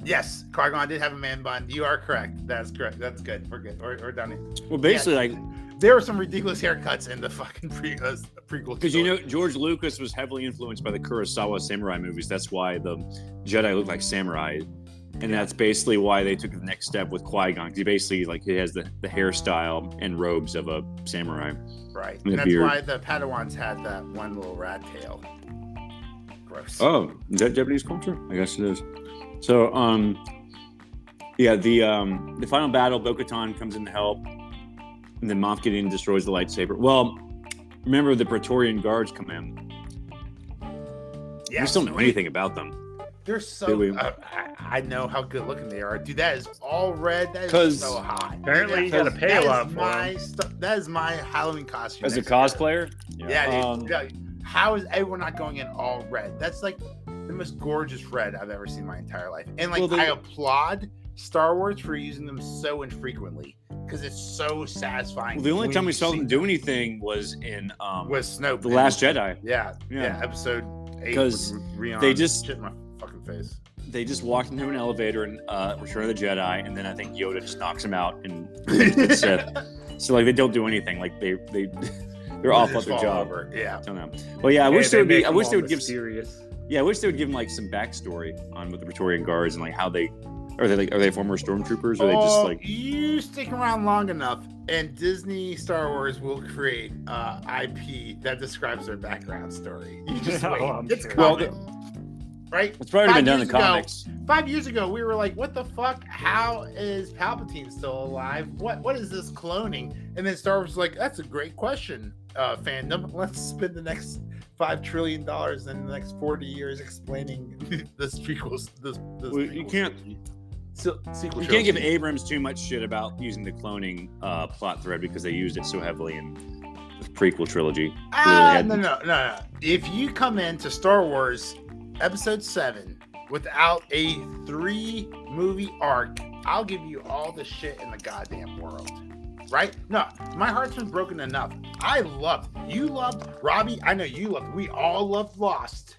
Yes, Qui-Gon did have a man bun. You are correct. That's correct. That's good. We're good. We're done here. Well, basically, There were some ridiculous haircuts in the fucking prequel. because you know George Lucas was heavily influenced by the Kurosawa samurai movies. That's why the Jedi look like samurai, and that's basically why they took the next step with Qui-Gon. 'Cause he basically he has the hairstyle and robes of a samurai. right. and And the that's beard. why the Padawans had that one little rat tail. Gross. Oh, is that Japanese culture? I guess it is. So, Yeah, the final battle, Bo-Katan comes in to help, and then Moff Gideon destroys the lightsaber. Well, remember the Praetorian guards come in. Yeah, We still don't know anything about them. They're so. I know how good looking they are, dude. That is all red. That is so hot. Apparently, you gotta pay a lot for them. That is my Halloween costume. As a cosplayer? Yeah, dude. How is everyone not going in all red? That's like the most gorgeous red I've ever seen in my entire life. And like, I applaud Star Wars for using them so infrequently because it's so satisfying. Well, the only time we saw them do anything was in with Snoke, The Last Jedi. Yeah, episode 8. Because they just shit in my fucking face. They just walked into an elevator in Return of the Jedi, and then I think Yoda just knocks him out and Sith. So like they don't do anything. Like they're off at their job. Yeah. I don't know. Well, yeah, I wish they would be. I wish they would give. Serious. Yeah, I wish they would give them like some backstory on with the Praetorian guards and like how they are they former stormtroopers or are they just like you stick around long enough and Disney Star Wars will create IP that describes their background story. You just wait. It's coming. Right? It's probably been done in the comics. 5 years ago, we were like, what the fuck? How is Palpatine still alive? What is this cloning? And then Star Wars was like, that's a great question, fandom. Let's spend the next $5 trillion in the next 40 years explaining this prequels. You can't give Abrams too much shit about using the cloning plot thread because they used it so heavily in the prequel trilogy. No. If you come into Star Wars Episode 7 without a 3-movie arc, I'll give you all the shit in the goddamn world. Right? No, my heart's been broken enough. You loved Robbie. I know you loved. We all loved Lost.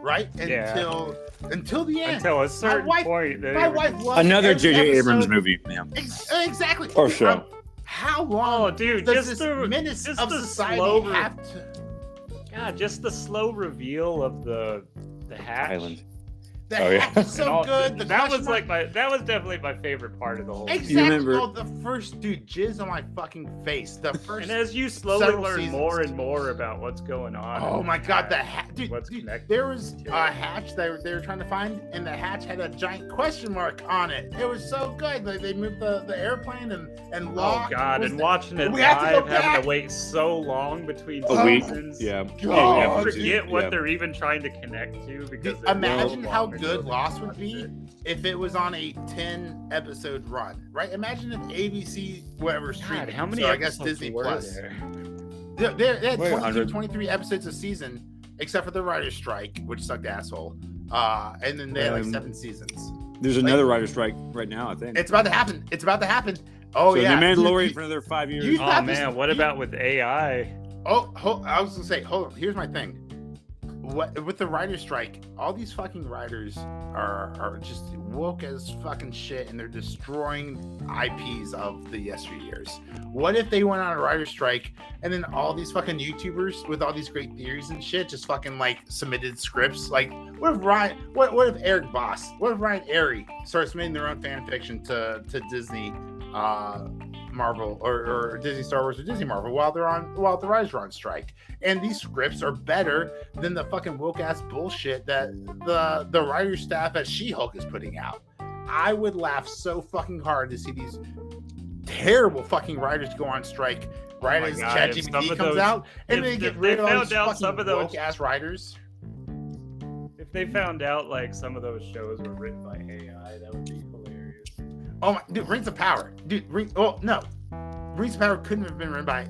Right? Until the end. Until a certain point. My wife loved another J.J. Abrams movie. Yeah. Exactly. Or show. How long? Oh, dude, does this menace of society have to? God, just the slow reveal of the hatch. Island. The hatch is so good. That was definitely my favorite part of the whole. Exactly. You remember the first jizz on my fucking face. The first. And as you slowly learn more and more about what's going on. Oh my god, the hatch, dude! There was to a hatch they were trying to find, and the hatch had a giant question mark on it. It was so good. Like they moved the airplane and locked. Oh god, and watching it live, having to wait so long between seasons. Yeah. I forget what they're even trying to connect to because imagine how good Lost would be if it was on a 10-episode run, right? Imagine if ABC, whatever streaming. How many? So I guess Disney Plus. They had 23 episodes a season, except for the writer's strike, which sucked asshole. And then they had like 7 seasons. There's another writer's strike right now, I think. It's about to happen. Oh so yeah. The Mandalorian for another 5 years. Oh man, what about with AI? Oh, I was gonna say, hold on. Here's my thing. With the writer's strike, all these fucking writers are just woke as fucking shit, and they're destroying IPs of the yesteryears. What if they went on a writer's strike, and then all these fucking YouTubers with all these great theories and shit just fucking like submitted scripts? Like, what if Eric Boss, what if Ryan Airy starts making their own fan fiction to Disney, Marvel or Disney Star Wars or Disney Marvel while the writers are on strike, and these scripts are better than the fucking woke ass bullshit that the writer staff at She-Hulk is putting out. I would laugh so fucking hard to see these terrible fucking writers go on strike right as ChatGPT comes out, and they get rid of all these fucking woke ass writers. If they found out like some of those shows were written by AI, that would be hilarious. Oh my, dude, Rings of Power. Rings of Power couldn't have been written by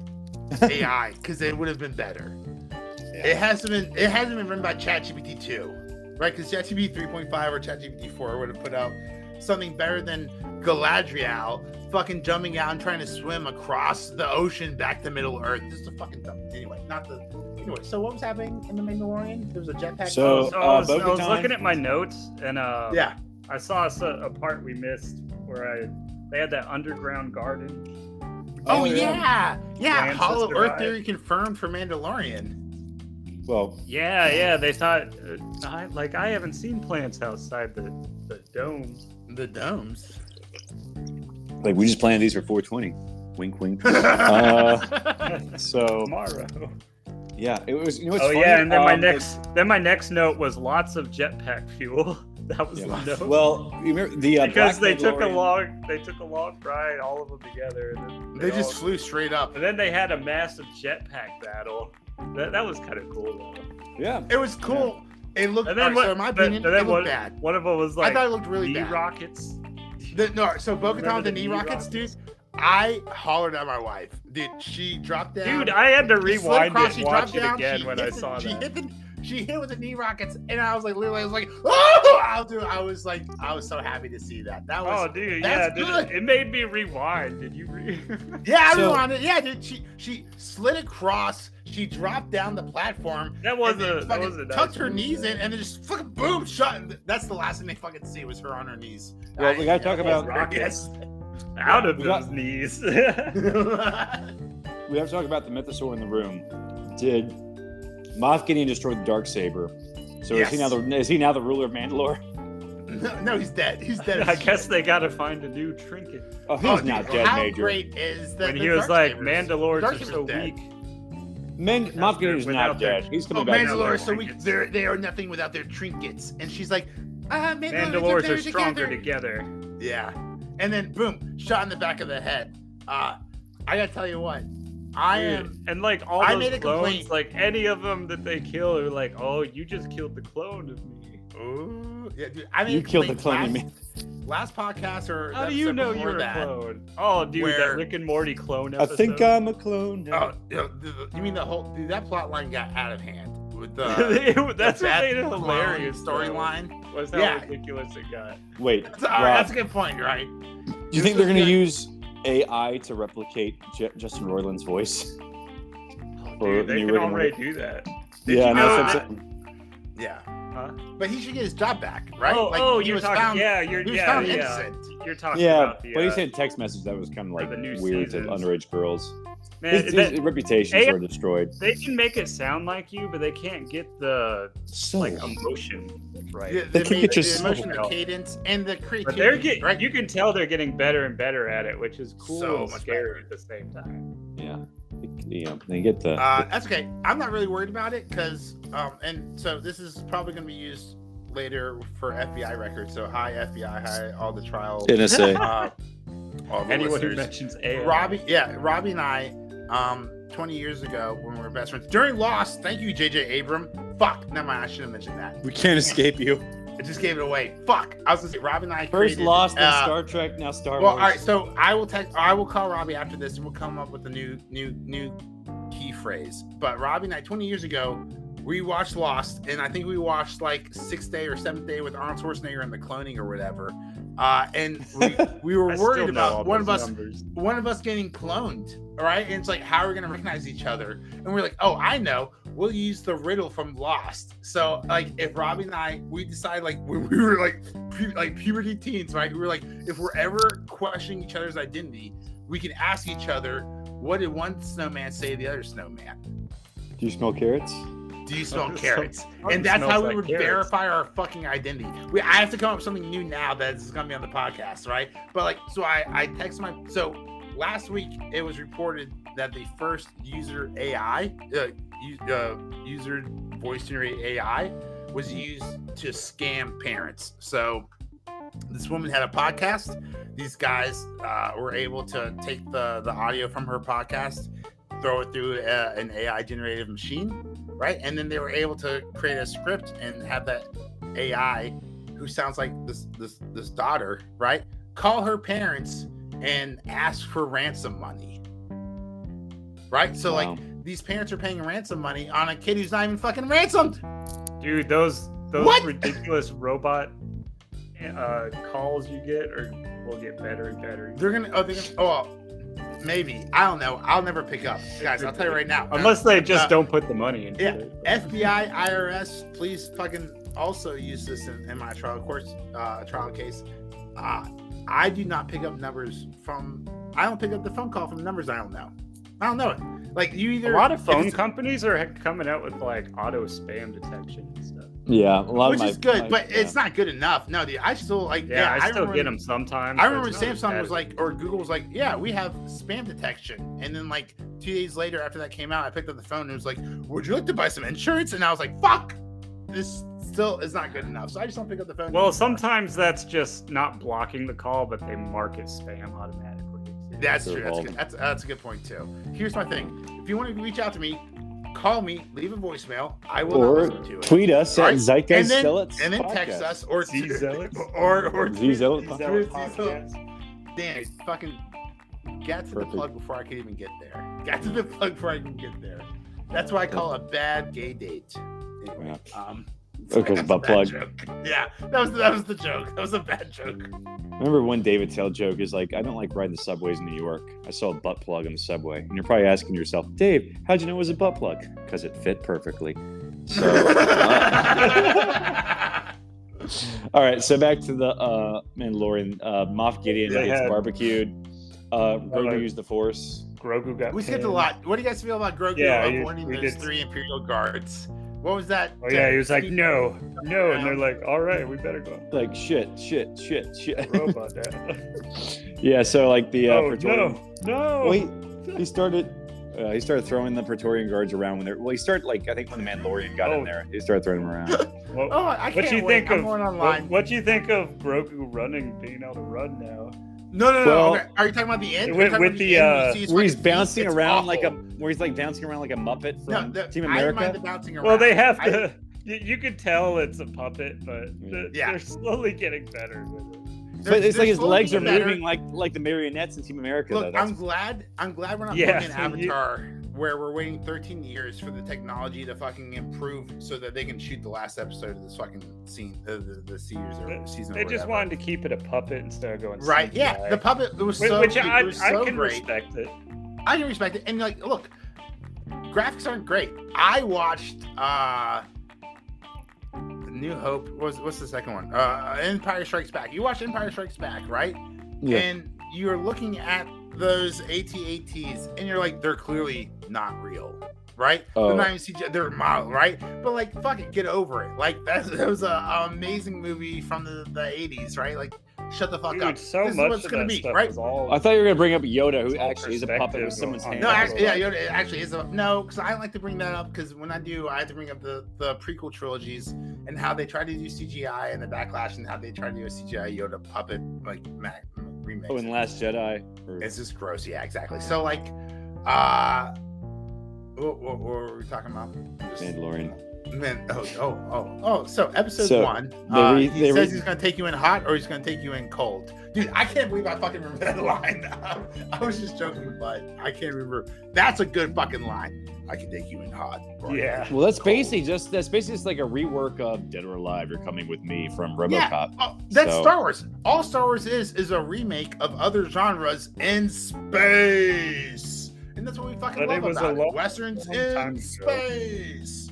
AI because it would have been better. Yeah. It hasn't been written by ChatGPT 2, right? Because ChatGPT 3.5 or ChatGPT 4 would have put out something better than Galadriel fucking jumping out and trying to swim across the ocean back to Middle Earth. This is a fucking dumb. Anyway, so what was happening in the Mandalorian? There was a jetpack. So I was looking at my notes and yeah, I saw a part we missed where they had that underground garden. Oh yeah. Hollow Earth theory confirmed for Mandalorian. Well, yeah. They thought I haven't seen plants outside the domes. The domes. Like we just planned these for 420. Wink, wink. So tomorrow. Yeah, it was. You know what's oh funny? yeah, and then my next note was lots of jetpack fuel. That was the note. Well, you remember the because Black they took a Mandalorian- long ride, all of them together. And then They just flew straight up. And then they had a massive jetpack battle. That was kind of cool though. Yeah. It was cool. It looked. And then so in my opinion, and then it looked bad. One of them was like I thought it looked really knee bad. rockets. So Bo-Katan with the knee rockets, dude. I hollered at my wife. Dude, she dropped down. Dude, I had to She slid rewind across, it she and watch dropped it down, again she when hit I the- saw she that. She hit with the knee rockets, and I was like, literally, I was like, oh! I was so happy to see that. That was, Oh, dude, yeah, that's good. it made me rewind. Did you? Yeah, I So- rewinded. Yeah, dude, she slid across. She dropped down the platform. That was and then a fucking nice tucked her move. knees in, and then just fucking boom, shut. That's the last thing they fucking see was her on her knees. Well, we gotta talk about- rockets. Out of we got- those knees. We have to talk about the mythosaur in the room. Did Moff Gideon destroy the Darksaber? So Yes. is he now the ruler of Mandalore? No, he's dead. He's dead. I guess they got to find a new trinket. Oh, he's Oh, dude, not dead, how Major. great is that? When the he was like, Darksabers- Mandalorians are Darksaber's so dead. weak. Moff Gideon is Without not their- dead. He's Oh, coming back. Mandalore- Mandalore, their so we trinkets. they are nothing without their trinkets. And she's like, Mandalorians are stronger together. Yeah. And then boom, shot in the back of the head. I gotta tell you what, I am. Dude, and like all I those made a clones, complaint. like any of them that they kill are like, oh, you just killed the clone of me. Ooh, yeah, dude, I made You a killed the complaint clone in me. last podcast or How the do you episode know before you're a that. clone? Oh, dude, Where- that Rick and Morty clone I episode. think I'm a clone. now. Oh, you mean the whole? Dude, that plot line got out of hand with the. That's the what Beth made it clone hilarious. storyline. Was how Yeah. ridiculous it got. Wait, That's, all right, Rob, that's a good point, right? do you think they're going to use AI to replicate Justin Roiland's voice? Or Dude, they new can Rick and already Morty? do that. Yeah, you no, know that's that- what I'm saying. Yeah, Huh? but he should get his job back, right? Oh, he you're was talking. found- yeah, he was yeah, found yeah. innocent. You're talking Yeah, about the. but he sent text message that was kind of like the new weird seasons. to underage girls. Man, His that- reputation's AI sort of destroyed. they can make it sound like you, but they can't get the So like emotion right. The, They the, can ma- get the your emotion, the soul. cadence, and the But creativity. they're getting, right? you can tell they're getting better and better at it, which is cool So and much scary at the same time. yeah, they get the. That's okay. I'm not really worried about it because, and so this is probably going to be used later for FBI records. So hi FBI, hi all the trial. NSA. All the Anyone who listeners. mentions AI. Robbie and I, 20 years ago when we were best friends during Lost. Thank you, JJ Abram. Fuck, never mind. I should have mentioned that. We can't escape you. I just gave it away. Fuck. I was gonna say Robbie and I First created, Lost, then Star Trek, now Star Well, Wars. all right. So I will call Robbie after this, and we'll come up with a new key phrase. But Robbie and I, 20 years ago, we watched Lost, and I think we watched like 6th Day or 7th Day with Arnold Schwarzenegger and the cloning or whatever. And we were I still worried know all about one of those us numbers. getting cloned. All right, and it's like, how are we gonna recognize each other? And we're like, oh, I know. We'll use the riddle from Lost. So like, if Robbie and I, we decide like when we were like puberty teens, right? We were like, if we're ever questioning each other's identity, we can ask each other, what did one snowman say to the other snowman? Do you smell carrots? Do you smell It carrots? smells And that's how we like would carrots. verify our fucking identity. I have to come up with something new now that's gonna be on the podcast, right? But like, so I text so last week it was reported that the first user AI, user voice generated AI, was used to scam parents. So this woman had a podcast. These guys were able to take the audio from her podcast, throw it through an AI generated machine, right? And then they were able to create a script and have that AI, who sounds like this daughter, right, call her parents and ask for ransom money, right? So Wow. like, these parents are paying ransom money on a kid who's not even fucking ransomed. Dude, those What? ridiculous robot calls you get will get better and better. Maybe, I don't know. I'll never pick up, guys. I'll tell you right now. Unless they just don't put the money into Yeah, it. FBI, IRS, please fucking also use this in my trial course, trial case. I do not pick up numbers I don't pick up the phone call from numbers I don't know. I don't know it. Like, you either. A lot of if phone it's- companies are coming out with like auto spam detection and stuff. Yeah, a lot Which of is good, but it's not good enough. No, dude, I still like. Yeah, I still remember, get them sometimes. I but remember it's not as Samsung bad was as- like, or Google was like, yeah, we have spam detection. And then like 2 days later, after that came out, I picked up the phone and it was like, would you like to buy some insurance? And I was like, fuck. this still is not good enough. So I just don't pick up the phone. Well, sometimes that's just not blocking the call, but they mark it spam automatically. That's true. That's good. That's a good point too. Here's my thing: if you want to reach out to me, call me, leave a voicemail. I will Or listen to it. tweet us at Zeitgeist and Zealots then Podcast. text us or Zealots? or Zealots Zealot Podcast. podcast. Dan, fucking get to the plug before I can even get there. Got to the plug before I can get there. That's why I call it a bad gay date. Anyway, Because butt plug. joke. Yeah, that was the joke. That was a bad joke. Remember one David Tail joke is like, I don't like riding the subways in New York. I saw a butt plug on the subway. And you're probably asking yourself, Dave, how'd you know it was a butt plug? Because it fit perfectly. So, all right, so back to the Mandalorian. Moff Gideon gets barbecued. Grogu used the Force. Grogu got We skipped a lot. What do you guys feel about Grogu warning those 3 Imperial guards? What was that? Oh yeah, he was like, no, and they're like, all right, we better go. Like shit. Robot that. Yeah, so like the Praetorian. No. Well, he started throwing the Praetorian guards around when they're. Well, he started like I think when the Mandalorian got in there, he started throwing them around. Well, I can't wait. I'm going online. What do you think of Grogu being able to run now? No. Well, okay. Are you talking about the end? With the where he's bouncing around awful. where he's like bouncing around like a Muppet from Team I didn't mind America. the bouncing around. Well, they have to. You could tell it's a puppet, but Yeah. they're slowly getting better with it. But it's like his slowly legs are getting better. moving like the marionettes in Team America. Look, though. I'm glad we're not Yeah, looking at Avatar where we're waiting 13 years for the technology to fucking improve so that they can shoot the last episode of this fucking scene, the series or season. They or just whatever. wanted to keep it a puppet instead of going Right? CGI. Yeah, the puppet. It was so. Which it I was so can great. respect it. I can respect it. And like, look, graphics aren't great. I watched New Hope. What's the second one? Empire Strikes Back. You watched Empire Strikes Back, right? Yeah. And you're looking at those AT-ATs, and you're like, they're clearly not real, right? Oh. They're not even CGI, they're model, right? But like, fucking get over it. Like that was an amazing movie from the 80s, right? Like, shut the fuck Dude, up. so This is much what it's of gonna that be, stuff right? is all. I thought you were gonna bring up Yoda, who It's all actually is a puppet with perspective someone's on- hand. No, Yeah. actually, yeah, Yoda it actually is because I like to bring that up because when I do, I have to bring up the prequel trilogies and how they try to do CGI and the backlash and how they try to do a CGI Yoda puppet like remix. Oh, in Last Jedi. It's just gross. Yeah, exactly. So like, what were we talking about? Mandalorian. So episode So, 1. He says he's gonna take you in hot or he's gonna take you in cold. Dude, I can't believe I fucking remember that line. I was just joking, but I can't remember. That's a good fucking line. I can take you in hot. or Yeah. Well, that's basically just like a rework of Dead or Alive. You're Coming with Me from RoboCop. Yeah, that's So- Star Wars. All Star Wars is a remake of other genres in space, and that's what we fucking But love it was about a it. Westerns long time in ago. space.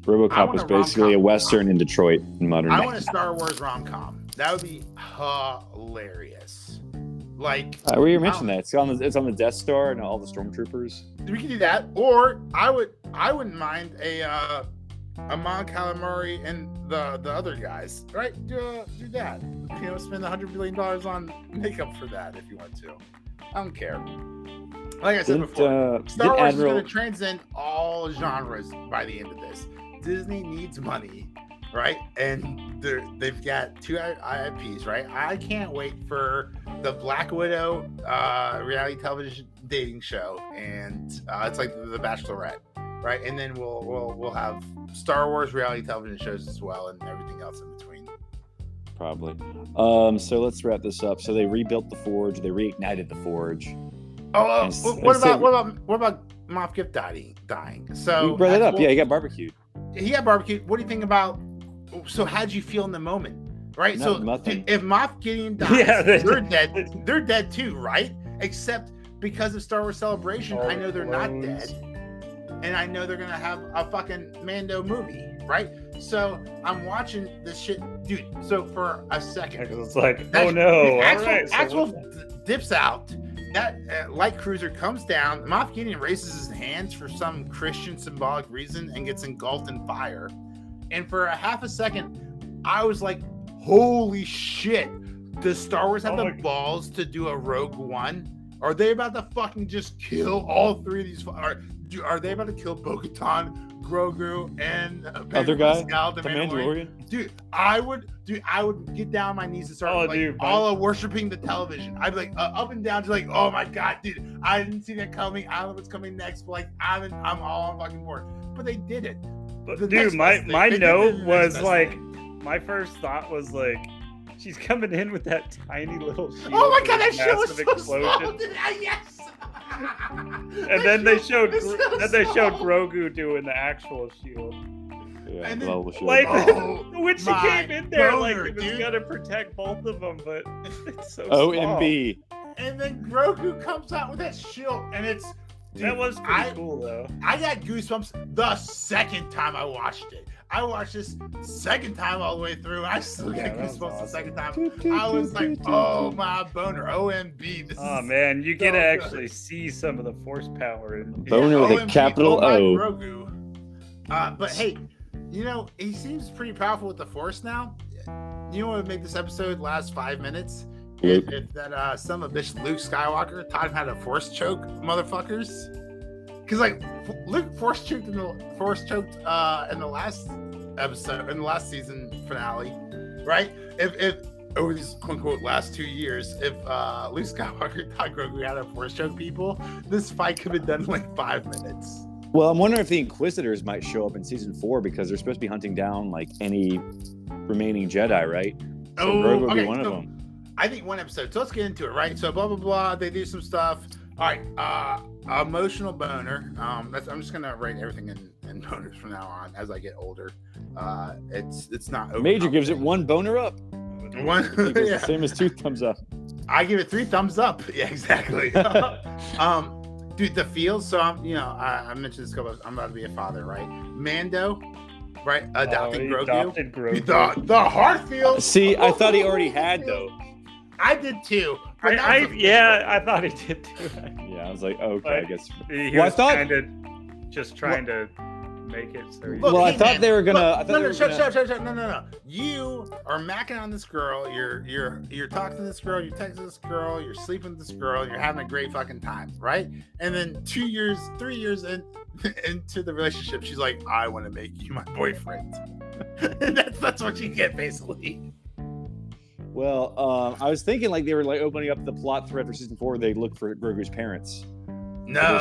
I RoboCop want was a basically a rom-com. Western in Detroit in modern I day. want a Star Wars rom-com. That would be hilarious. Like We were mentioning that it's on the Death Star and all the stormtroopers. we could do that, or I wouldn't mind a Mon Calamari and the other guys, right? Do that. You know, spend $100 billion on makeup for that if you want to. I don't care. Like I said before, Star Wars is going to transcend all genres by the end of this. Disney needs money, right? And they've got 2 IPs, right? I can't wait for the Black Widow reality television dating show, and it's like the Bachelorette, right? And then we'll have Star Wars reality television shows as well, and everything else in between. Probably. So let's wrap this up. So they rebuilt the Forge. They reignited the Forge. Oh, Yes. what about Moff Gift dying? So You brought it up. Yeah, he got barbecued. He got barbecued. What do you think about? So how'd you feel in the moment? Right. Nothing. If Moff Gideon dies, Yeah, they're dead. They're dead too, right? Except because of Star Wars Celebration, All I know they're not clones. dead, and I know they're gonna have a fucking Mando movie, right? So I'm watching this shit, dude. So for a second, It's like, That's- oh no! Axel, All right, so Axel what's dips out. That light cruiser comes down. Moff Gideon raises his hands for some Christian symbolic reason and gets engulfed in fire. And for a half a second, I was like, "Holy shit! Does Star Wars have Oh the my- balls to do a Rogue One Are they about to fucking just kill all three of these? Are they about to kill Bo-Katan, Grogu, and other guy, Pascal, the Mandalorian? Dude, I would get down on my knees and start all worshiping the television. I'd be like up and down, just like, oh my god, dude, I didn't see that coming. I don't know what's coming next, but like I'm all on fucking board. But they did it. But dude, my note was like, my first thought was like, she's coming in with that tiny little shield. Oh my god, that shield was so explosion. small. Yes. And then they showed Grogu doing the actual shield. Yeah, and then, like when she came in there, boner, like it was dude. gonna protect both of them, but it's so OMB. And then Grogu comes out with that shield, and it's that was pretty cool though. I got goosebumps the second time I watched it. I watched this second time all the way through, and I still got goosebumps the second time. I was like, oh my boner, OMB. Oh man, you get to actually see some of the force power in Boner with a capital O. Grogu. But hey, you know, he seems pretty powerful with the force now. You know what would make this episode last 5 minutes? If that son of a bitch Luke Skywalker taught him how to force choke motherfuckers. Because like Luke force choked in the last episode, in the last season finale, right? If over these quote unquote last 2 years, if Luke Skywalker taught Grogu how to force choke people, this fight could have been done in like 5 minutes. Well, I'm wondering if the Inquisitors might show up in season 4 because they're supposed to be hunting down like any remaining Jedi, right? So Grogu will be one of them. I think one episode. So let's get into it, right? So blah blah blah. They do some stuff. All right. Emotional boner. I'm just gonna write everything in boners from now on as I get older. It's not. Major gives it 1 boner up. One. Yeah. Same as 2 thumbs up. I give it 3 thumbs up. Yeah, exactly. Dude, the feels. So I mentioned this couple. I'm about to be a father, right? Mando. Right, adopting Grogu. The heart feels. See, I thought he already had though. I did too. I thought he did too. Yeah, I was like, okay, I guess. He was kind of just trying to make it. So I thought they were gonna. No. You are macking on this girl. You're talking to this girl. You're texting this girl. You're sleeping with this girl. You're having a great fucking time, right? And then 3 years into the relationship, she's like, I want to make you my boyfriend. And that's what you get basically. Well, I was thinking like they were like opening up the plot thread for season 4 where they look for Grogu's parents. No,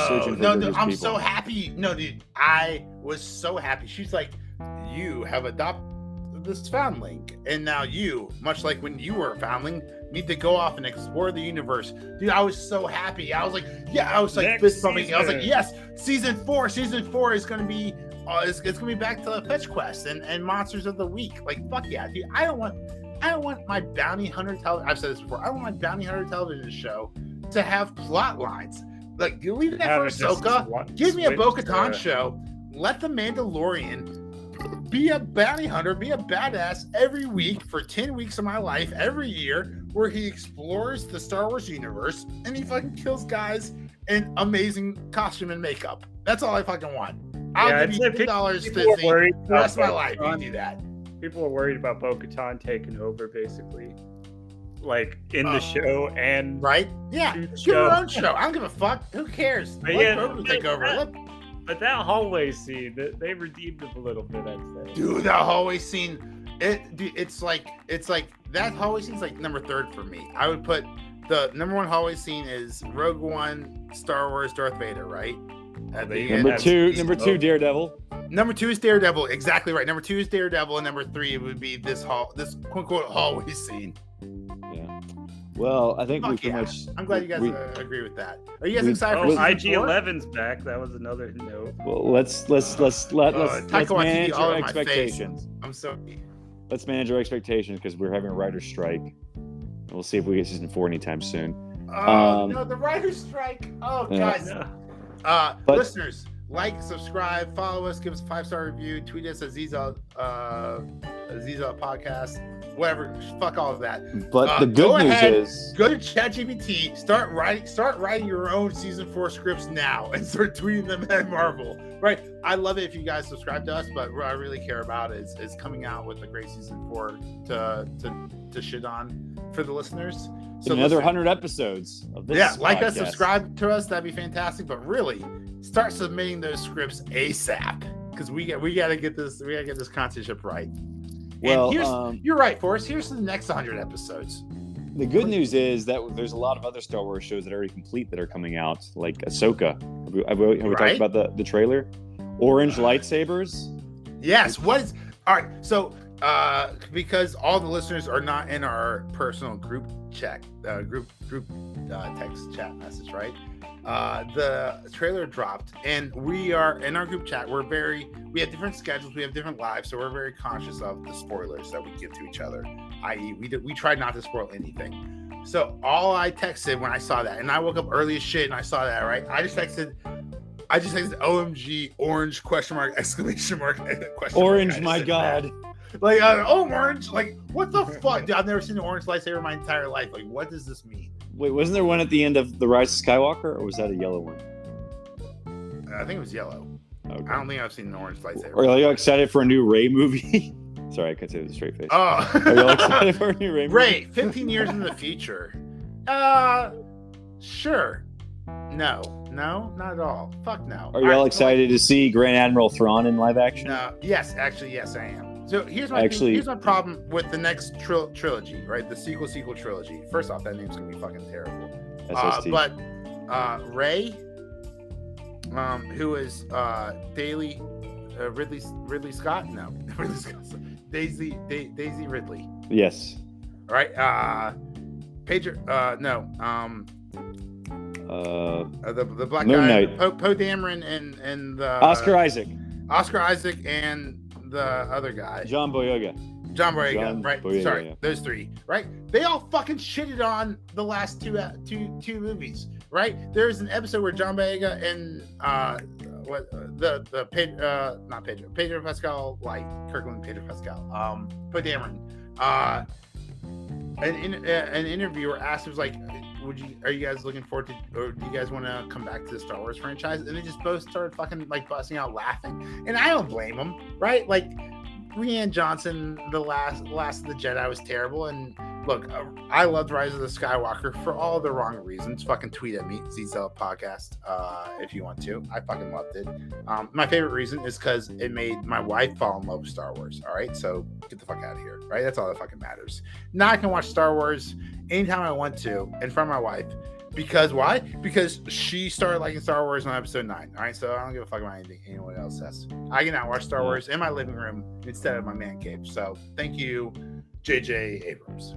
I'm so happy. No, dude, I was so happy. She's like, you have adopted this foundling, and now you, much like when you were a foundling, need to go off and explore the universe. Dude, I was so happy. I was like, yeah, I was like fist bumping. I was like, yes, season 4 is gonna be it's gonna be back to Fetch Quest and Monsters of the Week. Like, fuck yeah, dude. I don't want my bounty hunter I've said this before. I don't want my bounty hunter television show to have plot lines. Like, you leave that for Ahsoka. Give me a Bo-Katan show. Let the Mandalorian be a bounty hunter, be a badass every week for 10 weeks of my life, every year, where he explores the Star Wars universe and he fucking kills guys in amazing costume and makeup. That's all I fucking want. I'll give you $10 Disney the rest of my life. You do that. People are worried about Bo-Katan taking over, basically. Like, in the show and... Right? Yeah. Give her own show. I don't give a fuck. Who cares? Let Grogu take over. But that hallway scene, they redeemed it a little bit, I'd say. Dude, that hallway scene... It's like... That hallway scene's like number 3 for me. I would put... The number 1 hallway scene is Rogue One, Star Wars, Darth Vader, right? Number two, Daredevil. Number 2 is Daredevil. Exactly right. Number 2 is Daredevil, and number 3 would be this quote unquote hallway scene. Yeah. Well, I think we pretty much. I'm glad you guys agree with that. Are you guys excited for IG-11's back? That was another note. Well, let's manage our expectations. I'm sorry. Let's manage our expectations because we're having a writer's strike. We'll see if we get season 4 anytime soon. No, the writer's strike. Oh, guys. Listeners, like, subscribe, follow us, give us a 5-star review, tweet us at Zealots Podcast, whatever. Fuck all of that. But the good news is, go to ChatGPT, start writing your own season 4 scripts now, and start tweeting them at Marvel. Right? I love it if you guys subscribe to us, but what I really care about is coming out with a great season 4 to shit on for the listeners. So another listen, 100 episodes of this. yeah, like us, podcast. subscribe to us. That'd be fantastic. But really, start submitting those scripts ASAP because we gotta get this content ship right. Well, and you're right, Forrest. Here's the next 100 episodes. the good news is that there's a lot of other Star Wars shows that are already complete that are coming out, like Ahsoka. Have we Right. talked about the trailer? Orange lightsabers. Yes. What is all right? So, because all the listeners are not in our personal group text chat message, right? The trailer dropped, and we are in our group chat. We have different schedules, we have different lives, so we're very conscious of the spoilers that we give to each other. I.e., we try not to spoil anything. So all I texted when I saw that, and I woke up early as shit, and I saw that, right? I just texted OMG orange question mark exclamation mark question Orange, mark. my God. Like orange, like what the fuck? Dude, I've never seen an orange lightsaber in my entire life. Like, what does this mean? Wait, wasn't there one at the end of The Rise of Skywalker, or was that a yellow one? I think it was yellow. Okay. I don't think I've seen an orange lightsaber. Are you excited for a new Ray movie? Sorry, I couldn't say it with a straight face. Oh, Are you excited for a new Ray movie? Ray, 15 years in the future. Sure. No, not at all. Fuck no. Are you all excited to see Grand Admiral Thrawn in live action? No. Yes, actually, yes, I am. So here's my problem with the next trilogy, right? The sequel trilogy. First off, that name's gonna be fucking terrible. SST. But Ray, who is Ridley Scott? No, Ridley Scott. Daisy Ridley. Yes. All right. Pedro. No. The black Moon guy. Knight. Poe Dameron and the Oscar Isaac. and the other guy. John Boyega. Right? Boyega, Sorry, yeah. those three. Right? They all fucking shitted on the last two movies. Right? There's an episode where John Boyega and Pedro Pascal, like Kirkland, Pedro Pascal, Poe Dameron, an interviewer asked, was like, are you guys looking forward to, or do you guys want to come back to the Star Wars franchise? And they just both started fucking like busting out laughing, and I don't blame them, right? Like, Rian Johnson, the last of the Jedi was terrible, and look, I loved Rise of the Skywalker for all the wrong reasons. Fucking tweet at me, Zealots podcast, if you want to. I fucking loved it. My favorite reason is because it made my wife fall in love with Star Wars. All right, so get the fuck out of here, right? That's all that fucking matters. Now I can watch Star Wars anytime I want to in front of my wife. Because why? Because she started liking Star Wars on episode 9. All right, so I don't give a fuck about anything anyone else says. I can now watch Star Wars in my living room instead of my man cave. So thank you, J.J. Abrams.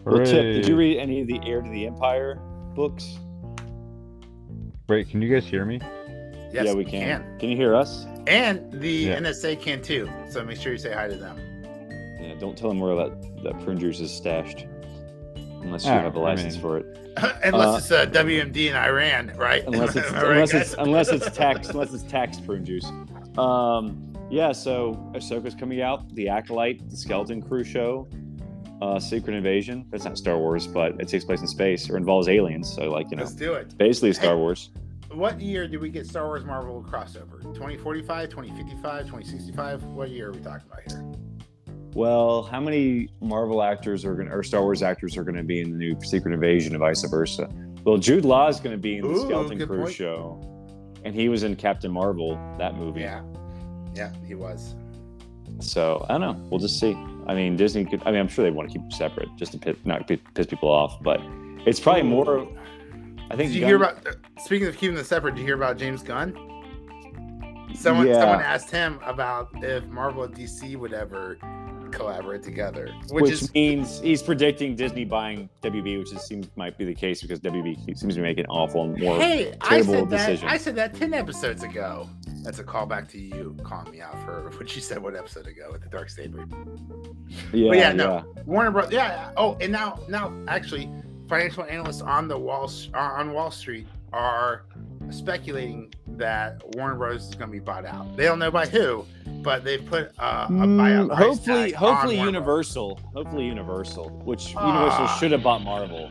Well, Tip, did you read any of the Heir to the Empire books? Wait, can you guys hear me? Yes, yeah, we can. Can you hear us? And the NSA can too. So make sure you say hi to them. Yeah, don't tell them where that prune juice is stashed. Unless you have a license for it. Unless it's WMD in Iran, right? Unless it's tax prune juice. Yeah, so Ahsoka's coming out, the Acolyte, the Skeleton Crew show, Secret Invasion. That's not Star Wars, but it takes place in space or involves aliens. So, like, you know, let's do it. Basically, Star Wars. What year did we get Star Wars Marvel crossover? 2045, 2055, 2065? What year are we talking about here? Well, how many Marvel actors or Star Wars actors are going to be in the new Secret Invasion and vice versa? Well, Jude Law is going to be in the Skeleton Crew show, and he was in Captain Marvel, that movie. Yeah, he was. So I don't know. We'll just see. I mean, Disney could. I mean, I'm sure they want to keep them separate just to not piss people off, but it's probably more. I think. Did you hear about? Speaking of keeping them separate, did you hear about James Gunn? Someone asked him about if Marvel and DC would ever collaborate together, which means he's predicting Disney buying WB, which might be the case because WB seems to be making awful and more terrible decisions. I said that 10 episodes ago. That's a callback to you calling me out for what you said 1 episode ago with the Dark Saber. Warner Bros. Yeah. Oh, and now actually, financial analysts on Wall Street are speculating that Warner Bros. Is going to be bought out. They don't know by who, but they put a buyout. Hopefully Universal. Hopefully Universal, which Universal should have bought Marvel.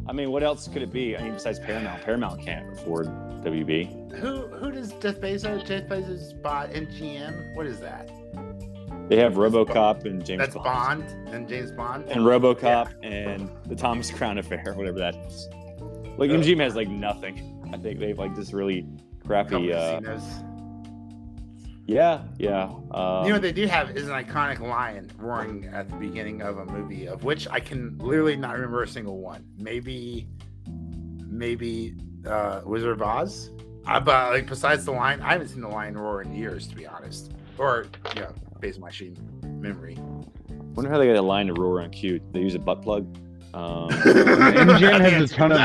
I mean, what else could it be? I mean, besides Paramount. Paramount can't afford WB. Who does Jeff Bezos bought MGM? What is that? They have RoboCop and James That's Bond. Bond and James Bond. And RoboCop and the Thomas Crown Affair, whatever that is. Like MGM has like nothing. I think they've like this really crappy. Casinos. Yeah. You know what they do have is an iconic lion roaring at the beginning of a movie, of which I can literally not remember a single one. Maybe Wizard of Oz. But like besides the lion, I haven't seen the lion roar in years, to be honest. Or based on my sheet memory. Wonder how they got a line to roar on cue. They use a butt plug. MGM has a ton of.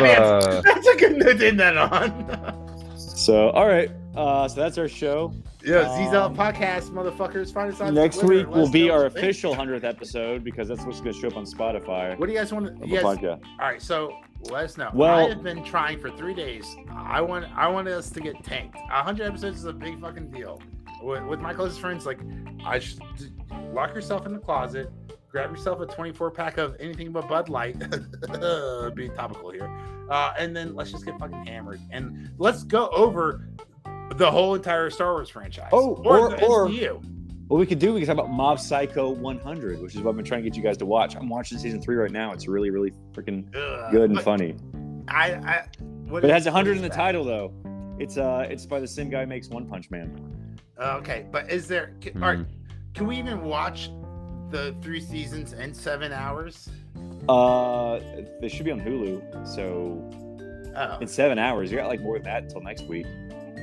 That's a good note to end that on. So all right. So that's our show. Yeah, Zealots podcast, motherfuckers. Find us on Next Twitter. week will be our Let us know what you think. official 100th episode because that's what's going to show up on Spotify. What do you guys want to? of the You guys, podcast. all right, so let us know. Well- I have been trying for 3 days. I want us to get tanked. 100 episodes is a big fucking deal. With my closest friends, like lock yourself in the closet, grab yourself a 24-pack of anything but Bud Light. Be topical here, and then let's just get fucking hammered and let's go over the whole entire Star Wars franchise. Or- the or- MCU. What we could do, we could talk about Mob Psycho 100, which is what I've been trying to get you guys to watch. I'm watching season 3 right now. It's really, really freaking good and But funny. But But it has 100 in the title, though. It's by the same guy who makes One Punch Man. Okay, but is there? All right, can we even watch the 3 seasons in 7 hours? They should be on Hulu. So Oh. in 7 hours, you got like more than that until next week.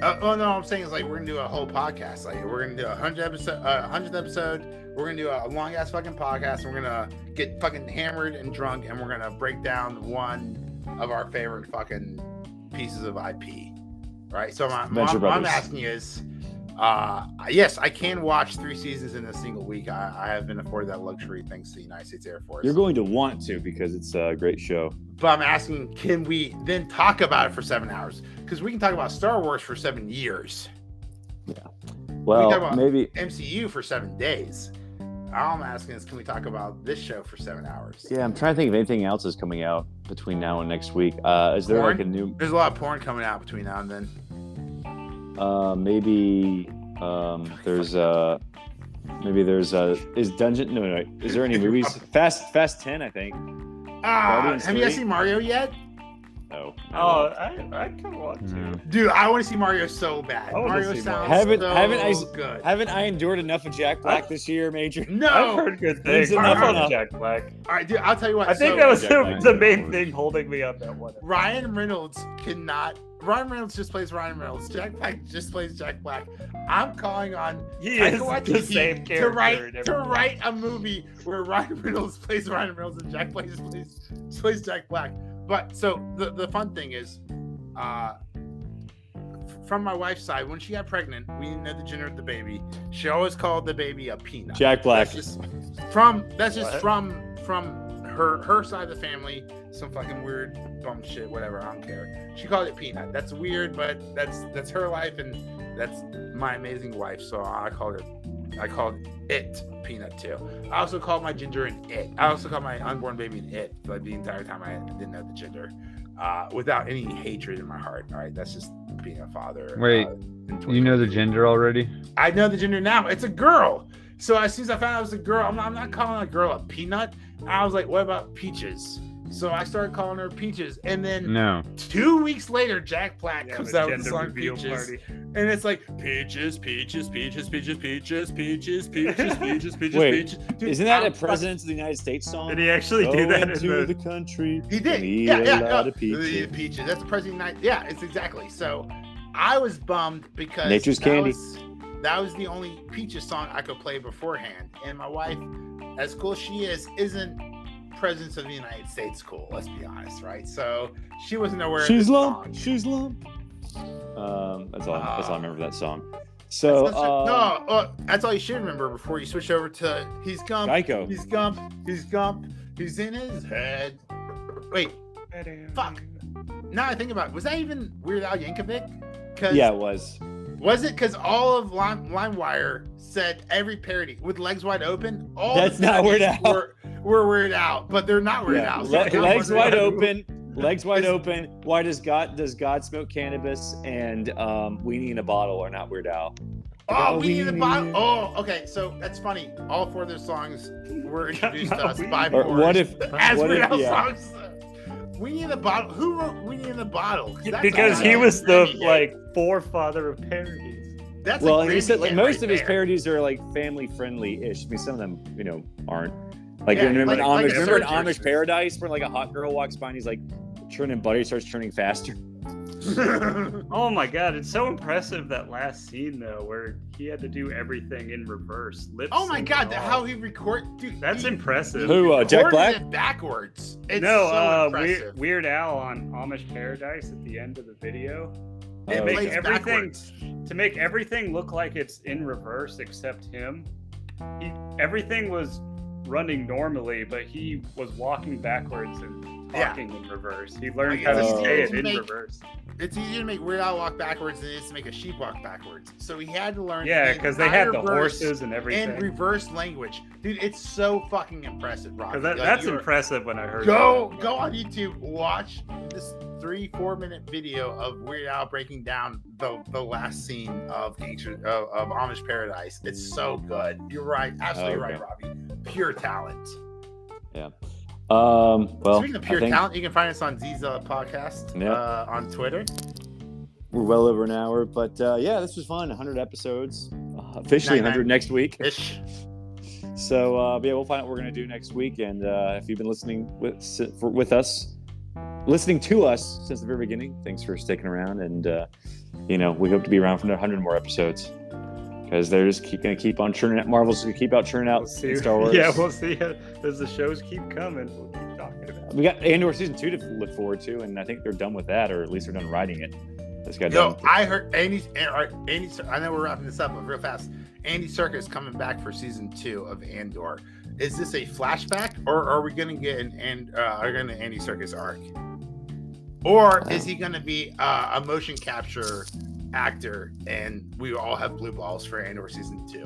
Oh no, I'm saying is like we're gonna do a whole podcast. Like we're gonna do a 100th episode. We're gonna do a long ass fucking podcast. We're gonna get fucking hammered and drunk, and we're gonna break down one of our favorite fucking pieces of IP. Right. So Venture what I'm Brothers. asking is, yes, I can watch 3 seasons in a single week. I have been afforded that luxury thanks to the United States Air Force. You're going to want to because it's a great show. But I'm asking, can we then talk about it for 7 hours? Because we can talk about Star Wars for 7 years. Well, about- maybe MCU for 7 days. All I'm asking is, can we talk about this show for 7 hours? Yeah, I'm trying to think if anything else is coming out between now and next week. Is there Porn? like a new? There's a lot of porn coming out between now and then. Maybe there's is Dungeon? No. Is there any movies? Fast 10, I think. Guardians Have you guys 3? seen Mario yet? No. Oh, I kind of want to. Dude, I want to see Mario so bad. I wanna Mario see sounds Mario. so good. Haven't I endured enough of Jack Black this year, Major? I've No. heard good things. He's I enough. love Jack Black. All right, dude, I'll tell you what. I think so that was Jack the, Black. the main thing holding me up that one. Ryan Reynolds cannot. Ryan Reynolds just plays Ryan Reynolds. Jack Black just plays Jack Black. I'm calling on He Taika is the Waititi same to character. in to every write a movie where Ryan Reynolds plays Ryan Reynolds and Jack Black plays Jack Black. But so the fun thing is, from my wife's side, when she got pregnant, we didn't know the gender of the baby. She always called the baby a peanut. Jack Black. That's from What? her side of the family. Some fucking weird bum shit, whatever. I don't care. She called it peanut. That's weird, but that's her life and that's my amazing wife. So I called it peanut too. I also called my ginger an it. I also called my unborn baby an it. Like the entire time I didn't know the gender, without any hatred in my heart. All right, that's just being a father. Wait, you know the gender already? I know the gender now. It's a girl. So as soon as I found out it was a girl, I'm not calling a girl a peanut. I was like, what about Peaches? So I started calling her Peaches. And then No. 2 weeks later, Jack Black Yeah, comes the out with the gender song reveal Peaches. party. And it's like, Peaches, Peaches, Peaches, Peaches, Peaches, Peaches, Peaches, Peaches, Peaches, Wait, Peaches. Dude, Isn't that a I'm President of the United States song? Did he actually do Go that into in the country. He did. and eat Yeah, a lot of The peaches. Peaches. That's the president night. Yeah, it's exactly. So I was bummed because Nature's candy. That was the only Peaches song I could play beforehand. And my wife, as cool as she is, isn't President of the United States cool. Let's be honest, right? So she wasn't aware. She's of this lump. song. She's lump. That's all I remember that song. So That's all you should remember before you switch over to he's Gump. Geico. He's Gump. He's Gump. He's in his head. Wait, fuck. Now I think about it, was that even Weird Al Yankovic? Yeah, it was. Was it because all of LimeWire said every parody with Legs Wide Open? All That's the not Weird parodies Al. Were Weird Al, but they're not Weird Yeah. Al. Legs wide open. Legs wide open. Why does God smoke cannabis? And Weenie in a Bottle are not Weird Al. Oh, we need a bottle. Oh, okay. So that's funny. All 4 of those songs were introduced to us by Or Boris what if? as what Weird if? Al Yeah. songs. We need a bottle. Who wrote "We Need a Bottle"? That's Because a he was the Grammy hit. like forefather of parodies. That's Well, a he Grammy said like hit most right of his there. parodies are like family friendly-ish. I mean, some of them, aren't. Like Yeah, remember, like- in like Amish, remember in Surgeons. Amish Paradise where like a hot girl walks by and he's like churning butter, he starts churning faster. Oh my god, it's so impressive that last scene though, where he had to do everything in reverse. Lip Oh my sync god, and all. how he record, dude. That's he impressive. Who? Jack recorded Black? it backwards. It's No, so impressive. Weird Al on Amish Paradise at the end of the video. Oh, To make plays everything backwards. to make everything look like it's in reverse except him. Everything was running normally, but he was walking backwards and talking in reverse. He learned how to Oh. say it in Make- reverse. It's easier to make Weird Al walk backwards than it is to make a sheep walk backwards. So he had to learn. Yeah, the because they had the entire verse horses and everything. and reverse language, dude. It's so fucking impressive, Rob. Because that's impressive when I heard Go that. on YouTube, watch this 3-4 minute video of Weird Al breaking down the last scene of Amish Paradise. It's so good. You're right, absolutely Okay. right, Robbie. Pure talent. Well, Speaking of pure I think talent, you can find us on Zealots podcast Yep. on Twitter. we're well over an hour, but yeah, this was fun. 100 episodes, officially 100 next week. Ish. So yeah, we'll find out what we're gonna do next week. And if you've been listening with us, listening to us since the very beginning, thanks for sticking around. And we hope to be around for 100 more episodes because they're just gonna keep on churning out. Marvel's gonna keep out churning out We'll see. Star Wars. Yeah, we'll see as the shows keep coming. We'll keep talking about it. We got Andor season 2 to look forward to, and I think they're done with that, or at least they're done writing it. This guy Yo, done. I heard Andy. I know we're wrapping this up, but real fast. Andy Serkis is coming back for season 2 of Andor. Is this a flashback, or are we going to get an Andy Serkis arc, or is he going to be a motion capture actor, and we all have blue balls for Andor season 2?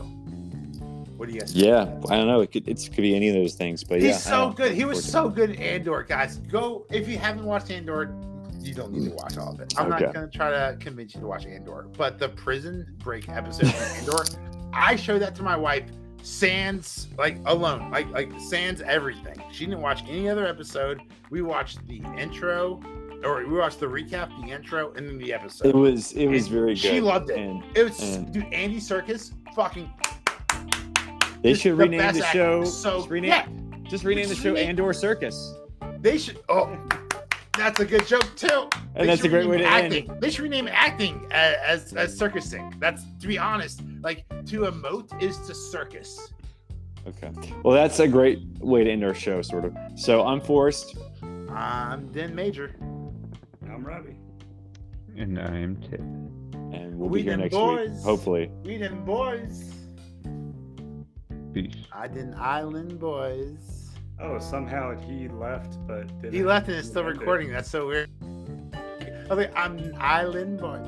What do you guys think? Yeah, I don't know. It could be any of those things, but He's yeah, I so don't know. good. He was Looking so forward good in Andor, guys. Go if you haven't watched Andor. You don't need to watch all of it. I'm Okay. not going to try to convince you to watch Andor, but the prison break episode of Andor, I showed that to my wife. Sans alone, like sans everything. She didn't watch any other episode. We watched the intro, or we watched the recap, the intro, and then the episode. It was very good. She loved it. And It was, and- dude. Andy Serkis, fucking. they is should the rename best the actor. show. So just rename, yeah, just rename the Just show rename- Andor Circus. they should. Oh, that's a good joke too. And They that's a should great way rename to end. acting. They should rename acting as circusing. That's, to be honest, like to emote is to circus. Okay. Well, that's a great way to end our show, sort of. So I'm Forrest. I'm Din Major. I'm Robbie. And I'm Ted. And we'll We be here them next boys. week, hopefully. We them boys. Peace. I didn't island boys. Oh, somehow he left, but didn't He left and it's still end it. recording. That's so weird. I was like, I'm an island boy.